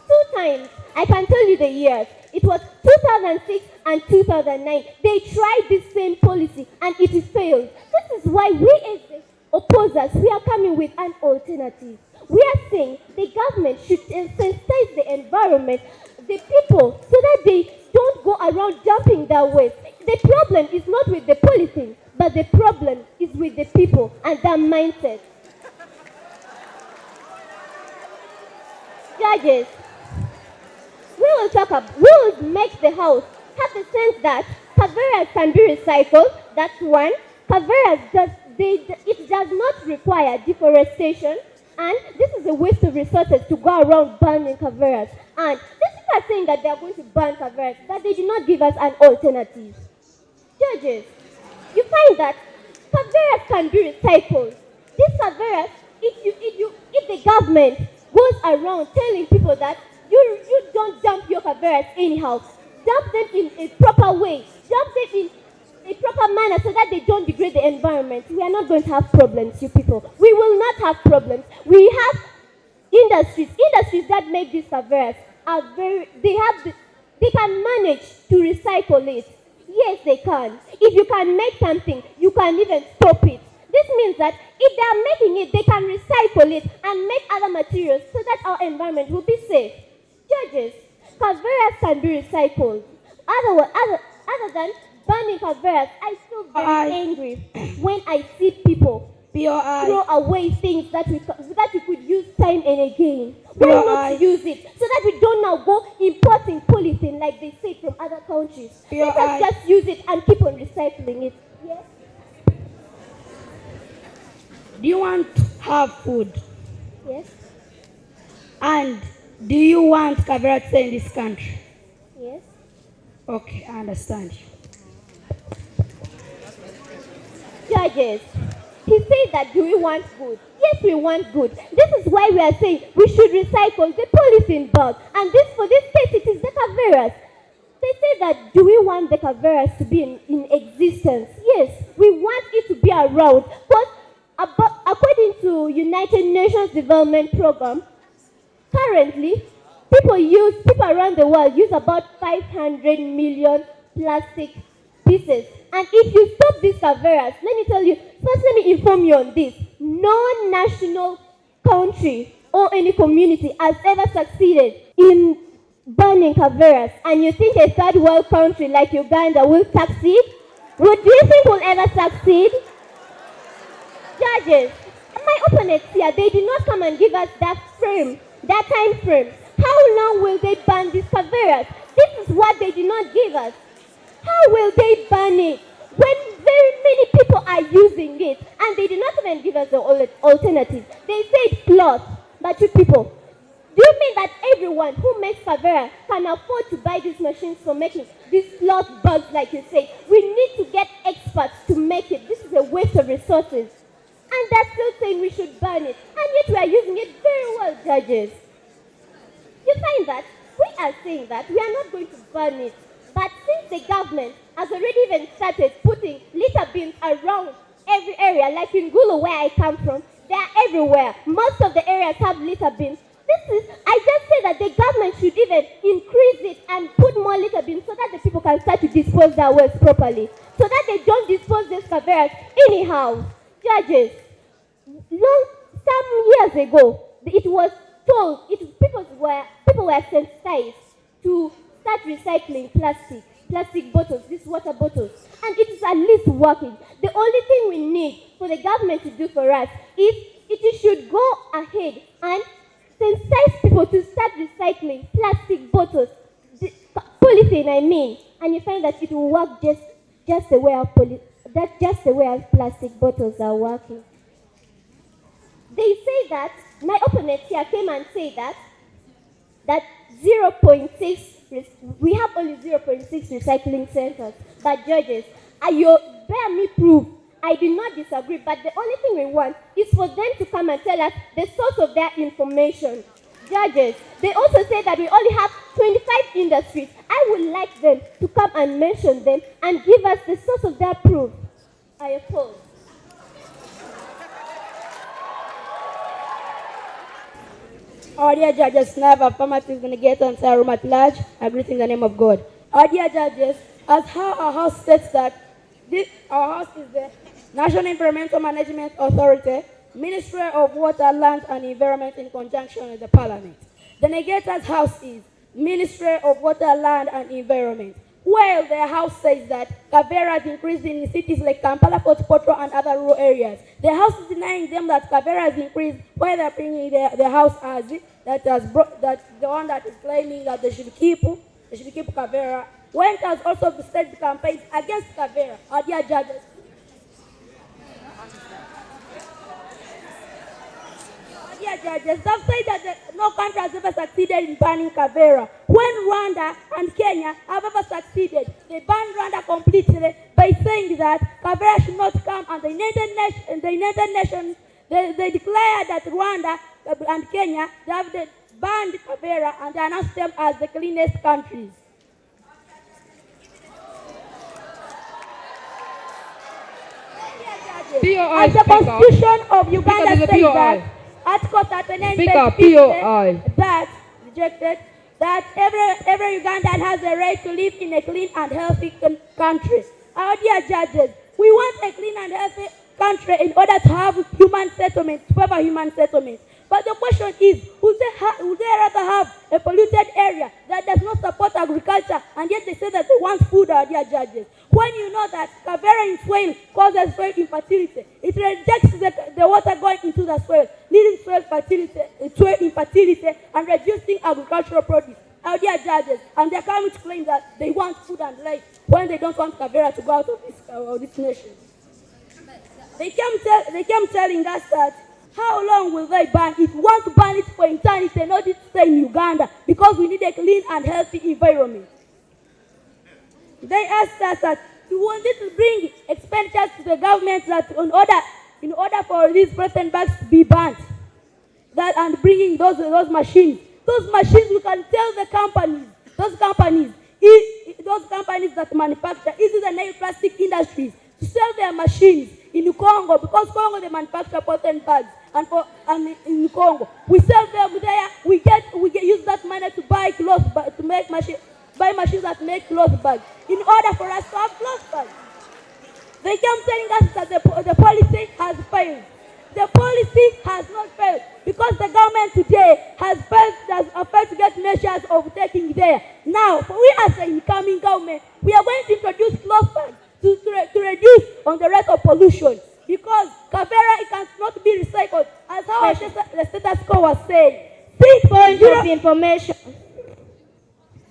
2 times. I can tell you the years. It was 2006 and 2009. They tried this same policy and it failed. This is why we as the opposers, we are coming with an alternative. We are saying the government should sensitize the environment, the people, so that they don't go around dumping their waste. The problem is not with the policing, but the problem is with the people and their mindset. Judges, we will make the house have the sense that Kaveras can be recycled. That's one. Kaveras it does not require deforestation, and this is a waste of resources to go around burning Kaveras. And these people are saying that they are going to burn Kaveras, but they did not give us an alternative. Judges, you find that Kaveras can be recycled. These Kaveras, if the government goes around telling people that you don't dump your Kaveras anyhow, dump them in a proper way, dump them in a proper manner so that they don't degrade the environment, we are not going to have problems, you people. We will not have problems. We have industries that make these Kaveras they can manage to recycle it. Yes, they can. If you can make something, you can even stop it. This means that if they are making it, they can recycle it and make other materials so that our environment will be safe. Judges, Kaveras can be recycled. Other than burning Kaveras, I feel very angry when I see people throw away things that we could use time and again. Why not use it so that we don't now go importing polythene like they say from other countries? Let us just use it and keep on recycling it. Yes? Do you want to have food? Yes. And do you want Kavera to stay in this country? Yes. Okay, I understand you. Judges, he said that do we want good? Yes, we want good. This is why we are saying we should recycle the polythene bag. And for this case, it is the Kaveras. They say that do we want the Kaveras to be in existence? Yes, we want it to be around. But according to United Nations Development Program, currently, people around the world use about 500 million plastic pieces. And if you stop these Kaveras, let me tell you, first let me inform you on this. No national country or any community has ever succeeded in banning Kaveras. And you think a third world country like Uganda will succeed? Do you think we'll ever succeed? Judges, my opponents here, they did not come and give us that time frame. How long will they ban these Kaveras? This is what they did not give us. How will they ban it when very many people are using it and they did not even give us the alternative? They said cloth, but you people, do you mean that everyone who makes Kavera can afford to buy these machines for making these cloth bags like you say? We need to get experts to make it. This is a waste of resources. And they're still saying we should ban it. And yet we are using it very well, judges. You find that we are saying that we are not going to ban it. But since the government has already even started putting litter bins around every area, like in Gulu where I come from, they are everywhere. Most of the areas have litter bins. I just say that the government should even increase it and put more litter bins so that the people can start to dispose their waste properly. So that they don't dispose these Kaveras anyhow. Judges, some years ago, it was told, people were sensitized to start recycling plastic bottles, these water bottles, and it is at least working. The only thing we need for the government to do for us is it should go ahead and sensitize people to start recycling plastic bottles, polythene I mean, and you find that it will work just the way our plastic bottles are working. They say that, my opponents here came and say that 0.6, we have only 0.6 recycling centers. But judges, bear me proof I do not disagree, but the only thing we want is for them to come and tell us the source of their information. Judges, they also say that we only have 25 industries. I would like them to come and mention them and give us the source of their proof. I oppose. Our dear judges, never affirmative negate and serum at large. I greet in the name of God. Our dear judges, as how our house states that our house is the National Environmental Management Authority, Ministry of Water, Land and Environment in conjunction with the Parliament. The negator's house is Ministry of Water, Land and Environment. While their house says that Kavera has increased in cities like Kampala, Port Potro and other rural areas, the house is denying them that Kavera has increased while they're bringing the house as that the one that is claiming that they should keep Kavera, when it has also staged campaigns against Kavera. Our dear judges, they've said that no country has ever succeeded in banning Kavera. When Rwanda and Kenya have ever succeeded, they banned Rwanda completely by saying that Kavera should not come, and the United Nations, they declared that Rwanda and Kenya, they have banned Kavera and they announced them as the cleanest countries. POI As the Constitution of Uganda says that Article 39 that rejected that every Ugandan has a right to live in a clean and healthy country. Our dear judges, we want a clean and healthy country in order to have human settlements, proper human settlements. But the question is, would they rather have a polluted area that does not support agriculture, and yet they say that they want food, our dear judges? When you know that Kavera in soil causes soil infertility, it rejects the water going into the soil, leading soil infertility and reducing agricultural produce. Our dear judges, and they're coming to claim that they want food and life when they don't want Kavera to go out of this nation. They came telling us that how long will they ban it? We want to ban it for eternity, not to stay in Uganda, because we need a clean and healthy environment. They asked us that we wanted to bring expenditures to the government that in order for these plastic bags to be banned, that and bringing those machines. Those machines, we can tell the companies, those companies that manufacture, is the nail plastic industries, to sell their machines in Congo, because Congo they manufacture plastic bags, and in Congo we sell them there. We use that money to buy clothes, to make machines that make clothes bags, in order for us to have clothes bags. They kept telling us that the policy has failed. The policy has not failed, because the government today has failed to get measures of taking there. Now, we as the incoming government, we are going to introduce clothes bags to reduce on the rate of pollution, because Kavera, it cannot be recycled, as how the status quo was saying. 6 point of information.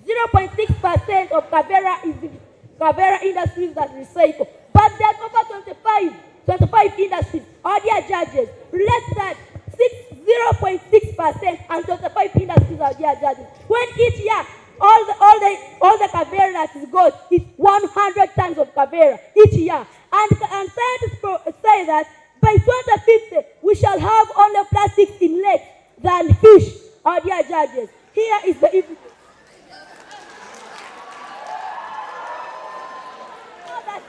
0.6% of Kavera is the Kavera industries that recycle. But there are over 25 industries. Our dear judges, relate that 0.6% and 25 industries, our dear judges. When each year all the Kavera that is got is 100 tons of Kavera each year. And scientists say that by 2050 we shall have only plastics in lakes than fish, our dear judges. Here is the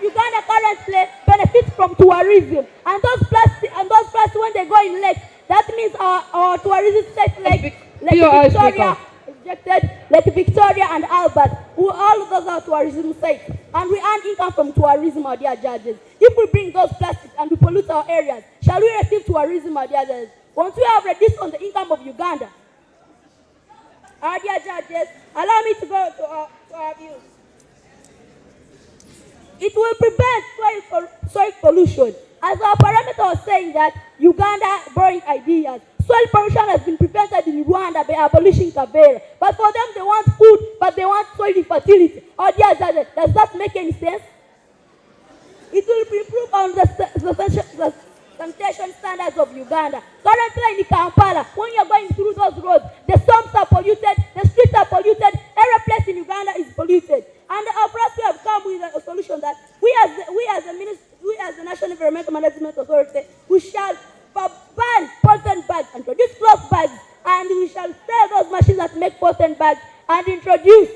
Uganda currently benefits from tourism, and those plastics when they go in lakes, that means our tourism states like Victoria, rejected, like Victoria and Albert, all of those are tourism sites, and we earn income from tourism, our dear judges. If we bring those plastics and we pollute our areas, shall we receive tourism, our dear judges? Won't we have reduced on the income of Uganda? Our dear judges, allow me to go to our views. It will prevent soil pollution. As our parameter was saying that Uganda borrowing ideas, soil pollution has been prevented in Rwanda by abolishing Kavera. But for them, they want food, but they want soil infertility. Or does that make any sense? It will improve on the sanitation standards of Uganda. Currently in Kampala, when you're going through those roads, the swamps are polluted, the streets are polluted, every place in Uganda is polluted. And for us, we have come with a solution that we as the National Environmental Management Authority, we shall ban polythene bags and produce cloth bags, and we shall sell those machines that make polythene bags and introduce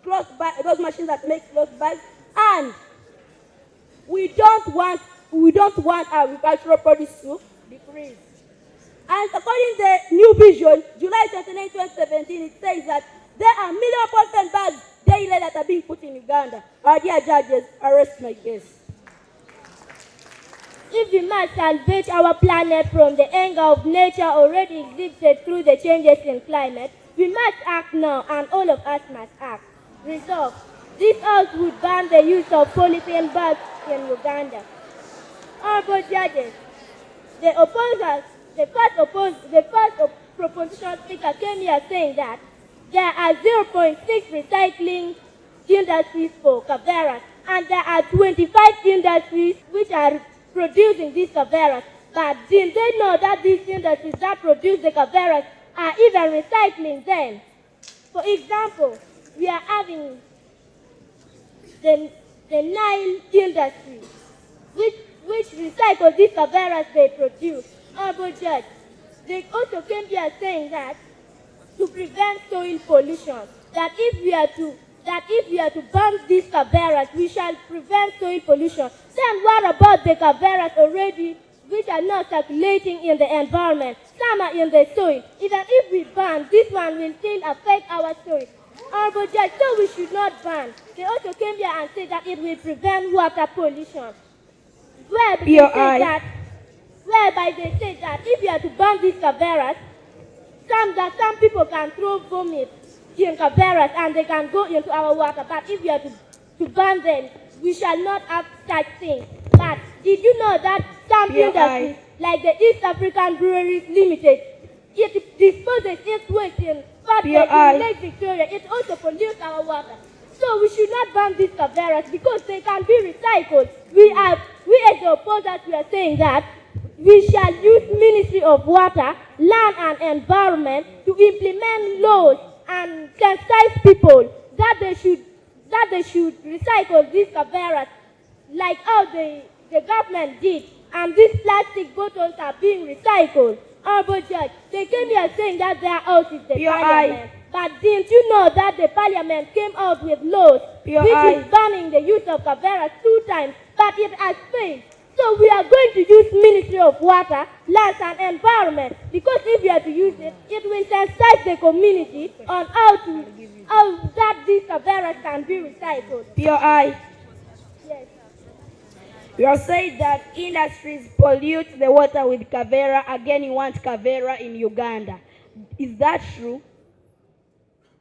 those machines that make cloth bags. And we don't want agricultural produce to decrease. And according to the new vision, July 29, 2017, it says that there are million polythene bags daily that are being put in Uganda. Our dear judges, arrest my case. If we must salvage our planet from the anger of nature already exhibited through the changes in climate, we must act now, and all of us must act. Resolve. This House would ban the use of polythene bags in Uganda. Honorable judges, the first proposition speaker came here saying that there are 0.6 recycling industries for Kaveras, and there are 25 industries which are producing these Kaveras. But did they know that these industries that produce the Kaveras are even recycling them? For example, we are having the Nile industry, which recycle these Kaveras they produce. Honorable Judge, they also came here saying that to prevent soil pollution, that if we are to ban these Kaveras, we shall prevent soil pollution. Then what about the Kaveras already, which are not circulating in the environment? Some are in the soil. Even if we ban, this one will still affect our soil. Honorable Judge, so we should not ban. They also came here and said that it will prevent water pollution. Whereby they say that if we are to ban these Kaveras, some people can throw vomit in Kaveras and they can go into our water. But if we are to ban them, we shall not have such things. But did you know that some industries, like the East African Breweries Limited, it disposes its waste in Lake Victoria. It also pollutes our water. So we should not ban these Kaveras because they can be recycled. We as the opposers, we are saying that we shall use Ministry of Water, Land and Environment to implement laws and sensitize people that they should recycle these Kaveras like how the government did, and these plastic bottles are being recycled. Honorable Judge, they came here saying that their house is the parliament. But didn't you know that the parliament came out with laws which is banning the use of Kaveras 2 times, but it has failed. So we are going to use Ministry of Water, Lands and Environment, because if we are to use it, it will sensitize the community on how that these Kaveras can be recycled. POI. Yes. You are saying that industries pollute the water with Kavera. Again, you want Kavera in Uganda. Is that true?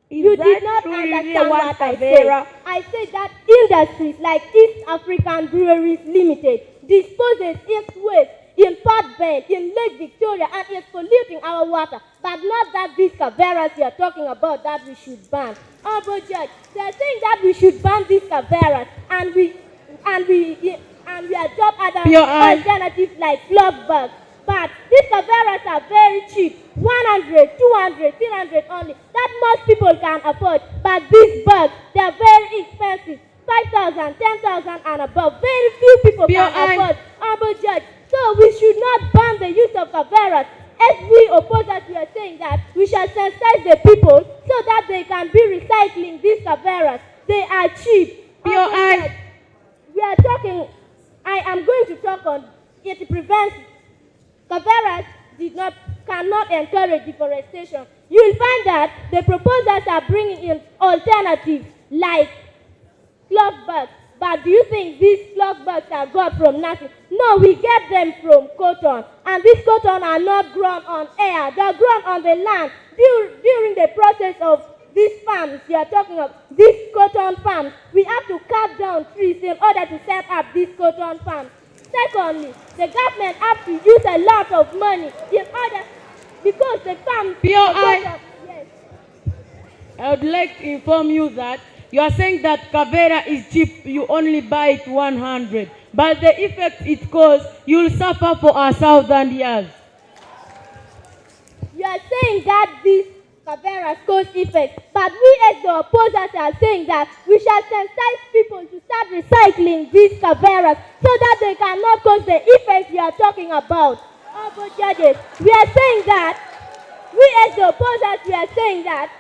You did not understand what I said. I said that industries like East African Breweries Limited disposes its waste in Port Bend, in Lake Victoria, and it's polluting our water. But not that these Kaveras you are talking about that we should ban. Honorable Judge, they are saying that we should ban these Kaveras, and we adopt other alternatives like cloth bags. But these Kaveras are very cheap, 100, 200, 300 only, that most people can afford. But these bags, they are very expensive, 5,000, 10,000 and above. Very few people can afford. Honorable Judge, so we should not ban the use of Kaveras. As we opposers, we are saying that we shall sensitize the people so that they can be recycling these Kaveras. They are cheap. We are talking, I am going to talk on it prevents. Kaveras cannot encourage deforestation. You will find that the proposals are bringing in alternatives like cloth bags. But do you think these cloth bags are got from nothing? No, we get them from cotton. And these cotton are not grown on air. They are grown on the land. During the process of these farms, you are talking of these cotton farms, we have to cut down trees in order to set up these cotton farms. Secondly, the government has to use a lot of money in order, because the farms... Yes. I would like to inform you that you are saying that Kavera is cheap, you only buy it 100. But the effect it causes, you will suffer for 1,000 years. You are saying that these Kaveras cause effect, but we as the opposers are saying that we shall sensitize people to start recycling these Kaveras so that they can cannot cause the effects you are talking about. Honorable judges, we are saying that, we as the opposers, we are saying that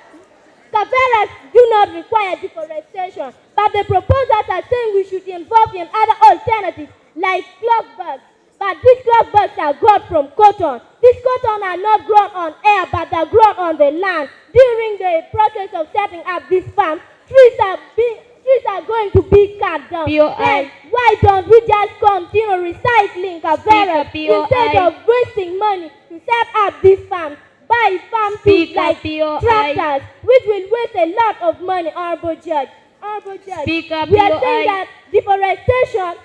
Caveras do not require deforestation, but the proposers are saying we should involve in other alternatives like cloth bags. But these cloth bags are grown from cotton. These cotton are not grown on air, but are grown on the land. During the process of setting up these farms, trees are going to be cut down. Then why don't we just continue recycling Caveras instead of wasting money to set up these farms? Buy farm tools like tractors, which will waste a lot of money, Honorable Judge. Honorable Judge, we are saying that deforestation,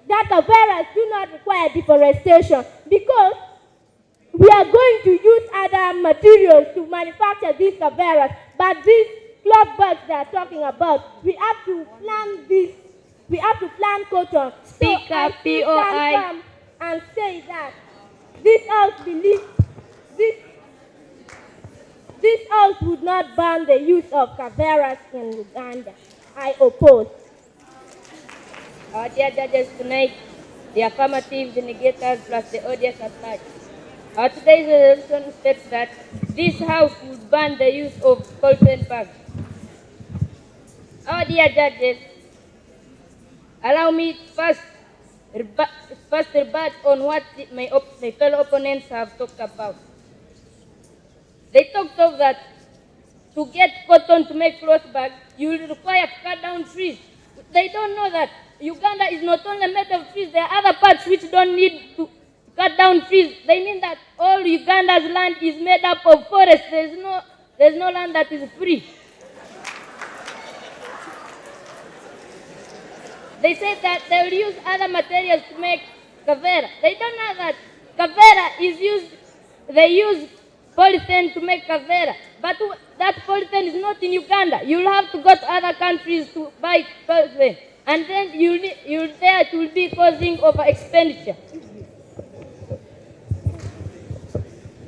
that Caveras do not require deforestation because we are going to use other materials to manufacture these Caveras. But these cloth bags they are talking about, we have to plant this, we have to plant cotton. Speak up, POI. And say that this house believes this house would not ban the use of Caveras in Uganda. I oppose. Our dear judges tonight, the affirmative, the negators, plus the audience at large. Our today's resolution states that this House would ban the use of polythene bags. Our dear judges, allow me first rebut on what my fellow opponents have talked about. They talked of that to get cotton to make cloth bags, you will require to cut down trees. They don't know that Uganda is not only made of trees, there are other parts which don't need to cut down trees. They mean that all Uganda's land is made up of forests. There's no land that is free. They say that they will use other materials to make Kavera. They don't know that Kavera is used, they use polythene to make Kavera. But that polythene is not in Uganda. You'll have to go to other countries to buy polythene. And then it will be causing over expenditure.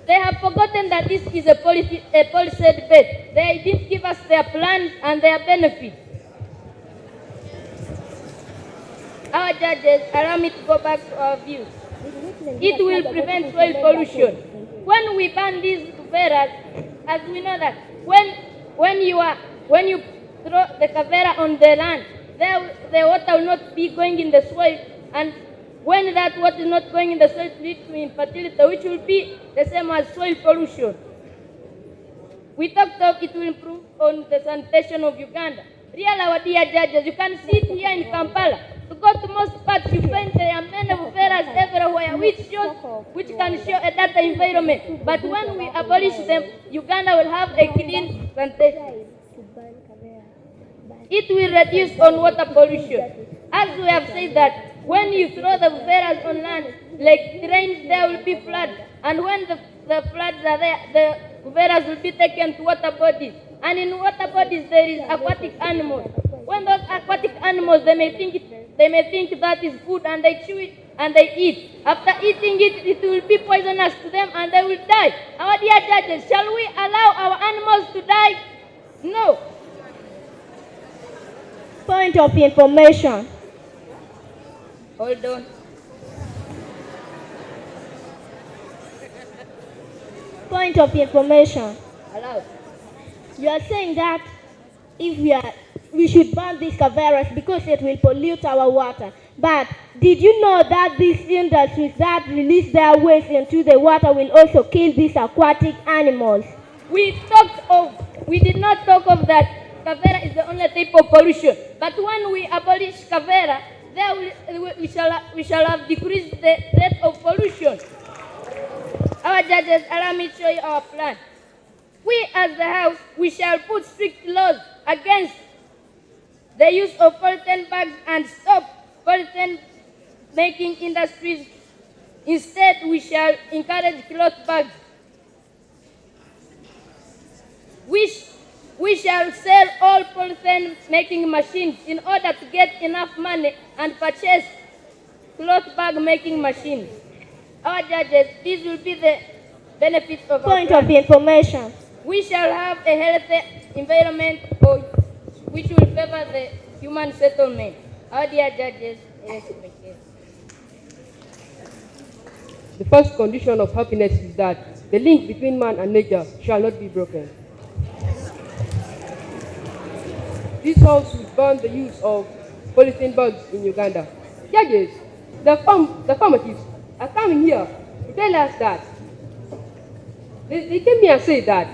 They have forgotten that this is a policy debate. They didn't give us their plans and their benefits. Our judges, allow me to go back to our views. It will prevent soil pollution. When we ban these Kaveras, as we know that when you throw the Kavera on the land, the water will not be going in the soil, and when that water is not going in the soil, it leads to infertility, which will be the same as soil pollution. We talked of it will improve on the sanitation of Uganda. Real, our dear judges, you can see it here in Kampala. To go to most parts, you find there are many Kaveras everywhere, which can show a data environment. But when we abolish them, Uganda will have a clean sanitation. It will reduce on water pollution. As we have said that when you throw the Kaveras on land, like it rains, there will be floods. And when the floods are there, the Kaveras will be taken to water bodies. And in water bodies, there is aquatic animals. When those aquatic animals, they may think that is food, and they chew it and they eat. After eating it, it will be poisonous to them and they will die. Our dear judges, shall we allow our animals to die? No. Point of information. Hold on. Point of information. Allowed. You are saying that if we should ban these Kaveras because it will pollute our water. But did you know that these industries that release their waste into the water will also kill these aquatic animals? We did not talk of that Kavera is the only type of pollution. But when we abolish Kavera, we shall have decreased the rate of pollution. Our judges, allow me to show you our plan. We as the House, we shall put strict laws against the use of polythene bags and stop polythene making industries. Instead, we shall encourage cloth bags. We shall sell all polythene making machines in order to get enough money and purchase cloth bag making machines. Our judges, these will be the benefits of our Point of information. We shall have a healthy environment which will favor the human settlement. Our dear judges, The first condition of happiness is that the link between man and nature shall not be broken. This house will ban the use of polythene bags in Uganda. Judges, the affirmatives are coming here to tell us that they came here and say that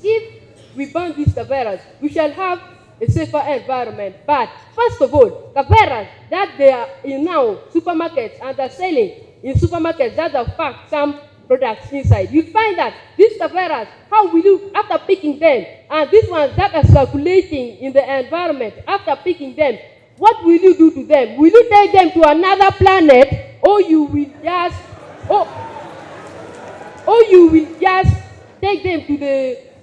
if we ban these caveras, we shall have a safer environment. But first of all, caveras that they are in now supermarkets and are selling in supermarkets that have packed some products inside, you find that these caveras, how will you, after picking them, and these ones that are circulating in the environment, after picking them, what will you do to them? Will you take them to another planet, or you will just, or you will just take them to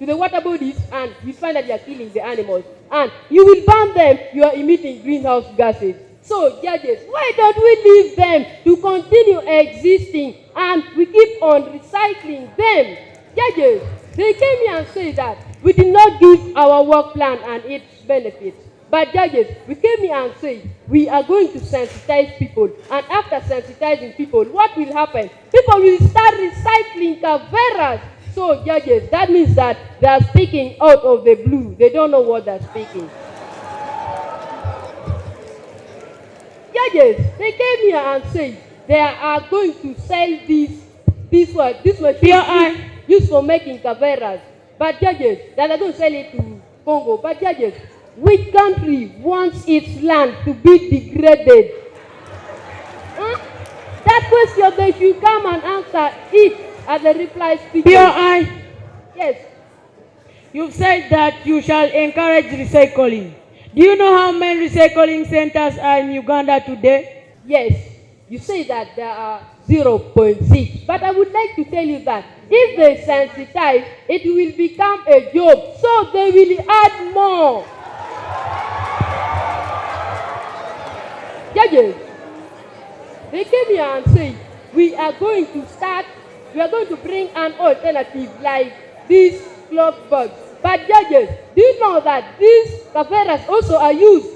the water bodies and you find that you are killing the animals, and you will burn them, you are emitting greenhouse gases. So, judges, why don't we leave them to continue existing and we keep on recycling them? Judges, they came here and said that we did not give our work plan and its benefits. But judges, we came here and said we are going to sensitize people, and after sensitizing people, what will happen? People will start recycling caveras. So, judges, that means that they are speaking out of the blue. They don't know what they're speaking. Judges, they came here and said they are going to sell this machine used for making caveras. But judges, that are going to sell it to Congo. But judges, which country wants its land to be degraded? That question, they should come and answer it as a reply speech. Yes. You've said that you shall encourage recycling. Do you know how many recycling centers are in Uganda today? Yes. You say that there are 0.6. But I would like to tell you that if they sensitize, it will become a job. So they will add more. Judges, they came here and said, we are going to bring an alternative like these cloth bags. But judges, do you know that these caveras also are used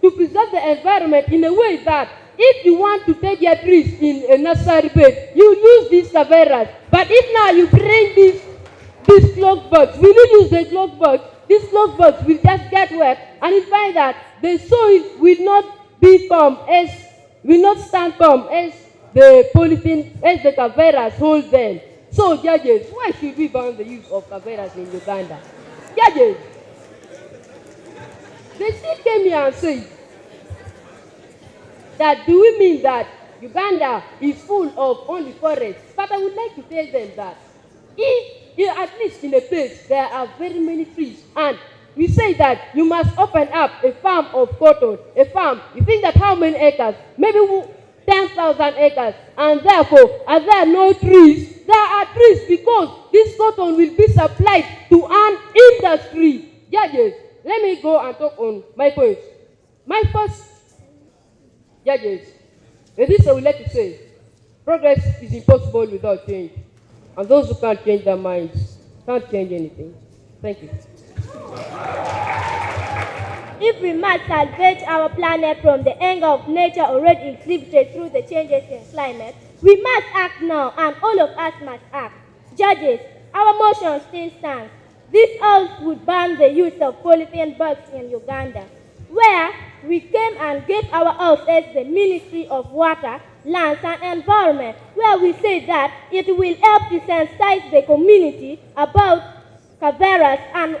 to preserve the environment in a way that if you want to take your trees in a nursery bed, you use these caveras. But if now you bring these cloth bags, will you use the cloth bags? These cloth bags will just get wet, and you find that the soil will not be firm, will not stand firm as the polythene, as the caveras hold them. So judges, why should we ban the use of caveras in Uganda? Judges, they still came here and said that do we mean that Uganda is full of only forests? But I would like to tell them that if at least in a place there are very many trees, and we say that you must open up a farm of cotton, a farm, you think that how many acres? Maybe 10,000 acres, and therefore, as there are no trees, there are trees because this cotton will be supplied to an industry. Judges, let me go and talk on my points. My first, judges, this I would like to say, progress is impossible without change. And those who can't change their minds can't change anything. Thank you. If we must salvage our planet from the anger of nature already exhibited through the changes in climate, we must act now, and all of us must act. Judges, our motion still stands. This house would ban the use of polythene bags in Uganda, where we came and gave our house as the Ministry of Water, Lands and Environment, where we say that it will help to sensitize the community about caveras and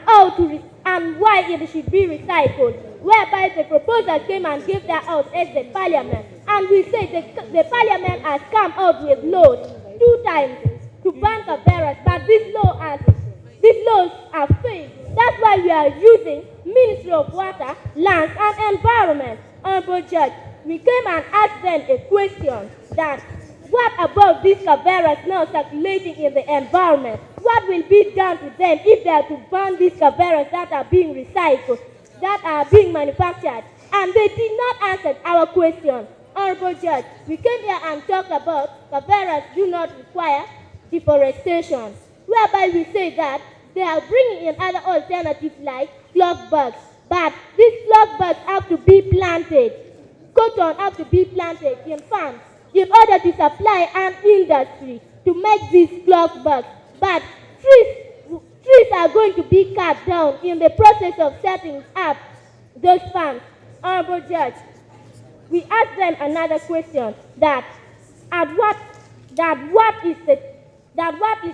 and why it should be recycled, whereby the proposer came and gave their out as the parliament, and we say the parliament has come out with laws 2 times to ban caveras, but these laws are failed. That's why we are using Ministry of Water, Lands and Environment. Honorable Judge, we came and asked them a question that what about these caveras now circulating in the environment? What will be done to them if they are to ban these caveras that are being recycled, that are being manufactured? And they did not answer our question. Honorable Judge, we came here and talked about caveras do not require deforestation, whereby we say that they are bringing in other alternatives like cloth bags. But these cloth bags have to be planted. Cotton have to be planted in farms in order to supply an industry to make these cloth bags. But trees are going to be cut down in the process of setting up those farms. Honorable Judge, we asked them another question, that what is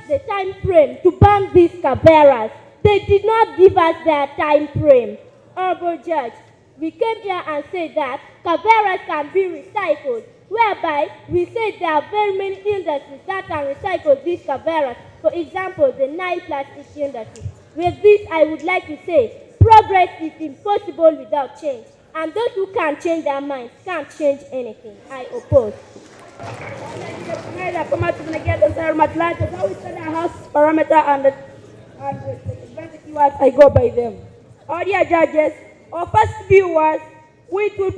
the time frame to ban these caveras? They did not give us their time frame. Honorable Judge, we came here and said that caveras can be recycled, whereby we said there are very many industries that can recycle these caveras. For example, the Nile plastic industry. With this, I would like to say, progress is impossible without change. And those who can't change their minds can't change anything. I oppose. I go by them. All dear judges, our first view was it will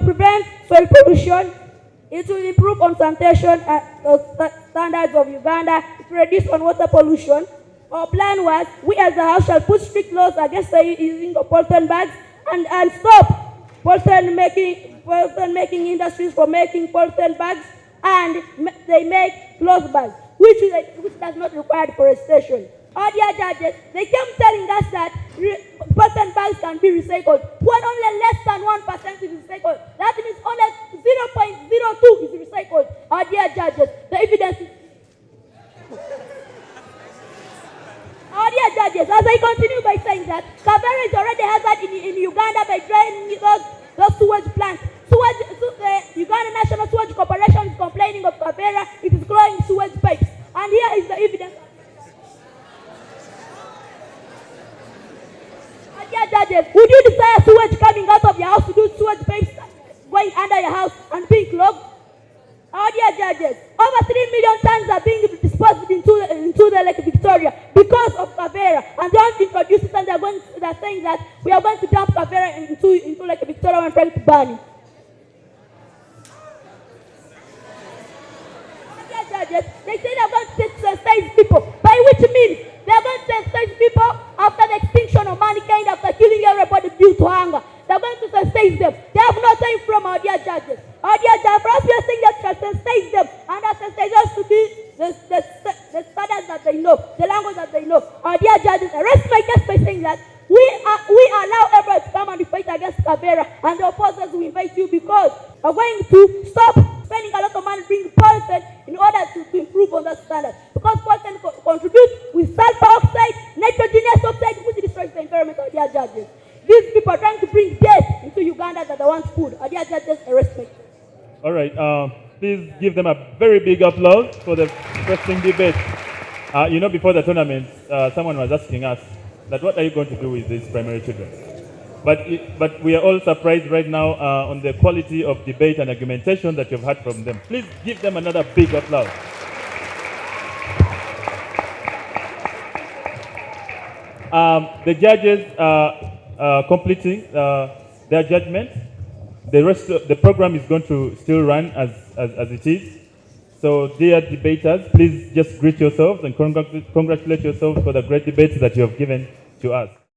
prevent soil pollution, it will improve on sanitation standards of Uganda, it will reduce on water pollution. Our plan was we as the House shall put strict laws against the using of polythene bags and stop polythene making industries from making polythene bags, and they make cloth bags, which does not require deforestation. All dear judges, they kept telling us that polythene bags can be recycled when only less than 1% is recycled. That means only 0.02 is recycled. Our dear judges, the evidence is... Our dear judges, as I continue by saying that Kavera is already hazard in Uganda by draining those sewage plants. The Uganda National Sewage Corporation is complaining of Kavera. It is growing sewage pipes. And here is the evidence. Our dear judges, would you desire sewage coming out of your house to do sewage pipes going under your house and being clogged? Our dear judges, over 3 million tons are being disposed into the Lake Victoria because of Kavera, and they want to introduce it, and they're saying that we are going to dump Kavera into Lake Victoria and trying to burn it. Our dear judges, they say they're going to sensitize people, by which means they're going to sensitize people after the extinction of mankind, after killing everybody due to hunger. They're going to sensitize them. They have no time from our dear judges. Our dear judges, for us we are saying that shall sensitize them, and our sensitizers to be the standards that they know, the language that they know. Our dear judges, I rest my case by saying that we allow everyone to come and fight against Kavera, and the opposers will invite you because we're going to stop spending a lot of money bringing poison in order to improve on that standard. Because poison contributes with sulfur oxide, nitrogenous oxide, which destroys the environment, our dear judges. These people are trying to bring death into Uganda that they want food. Our dear judges, I respect. All right, please give them a very big applause for the interesting debate. Before the tournament, someone was asking us that what are you going to do with these primary children? But we are all surprised right now on the quality of debate and argumentation that you've heard from them. Please give them another big applause. The judges are completing their judgment. The rest of the program is going to still run as it is. So dear debaters, please just greet yourselves and congratulate yourselves for the great debates that you have given to us.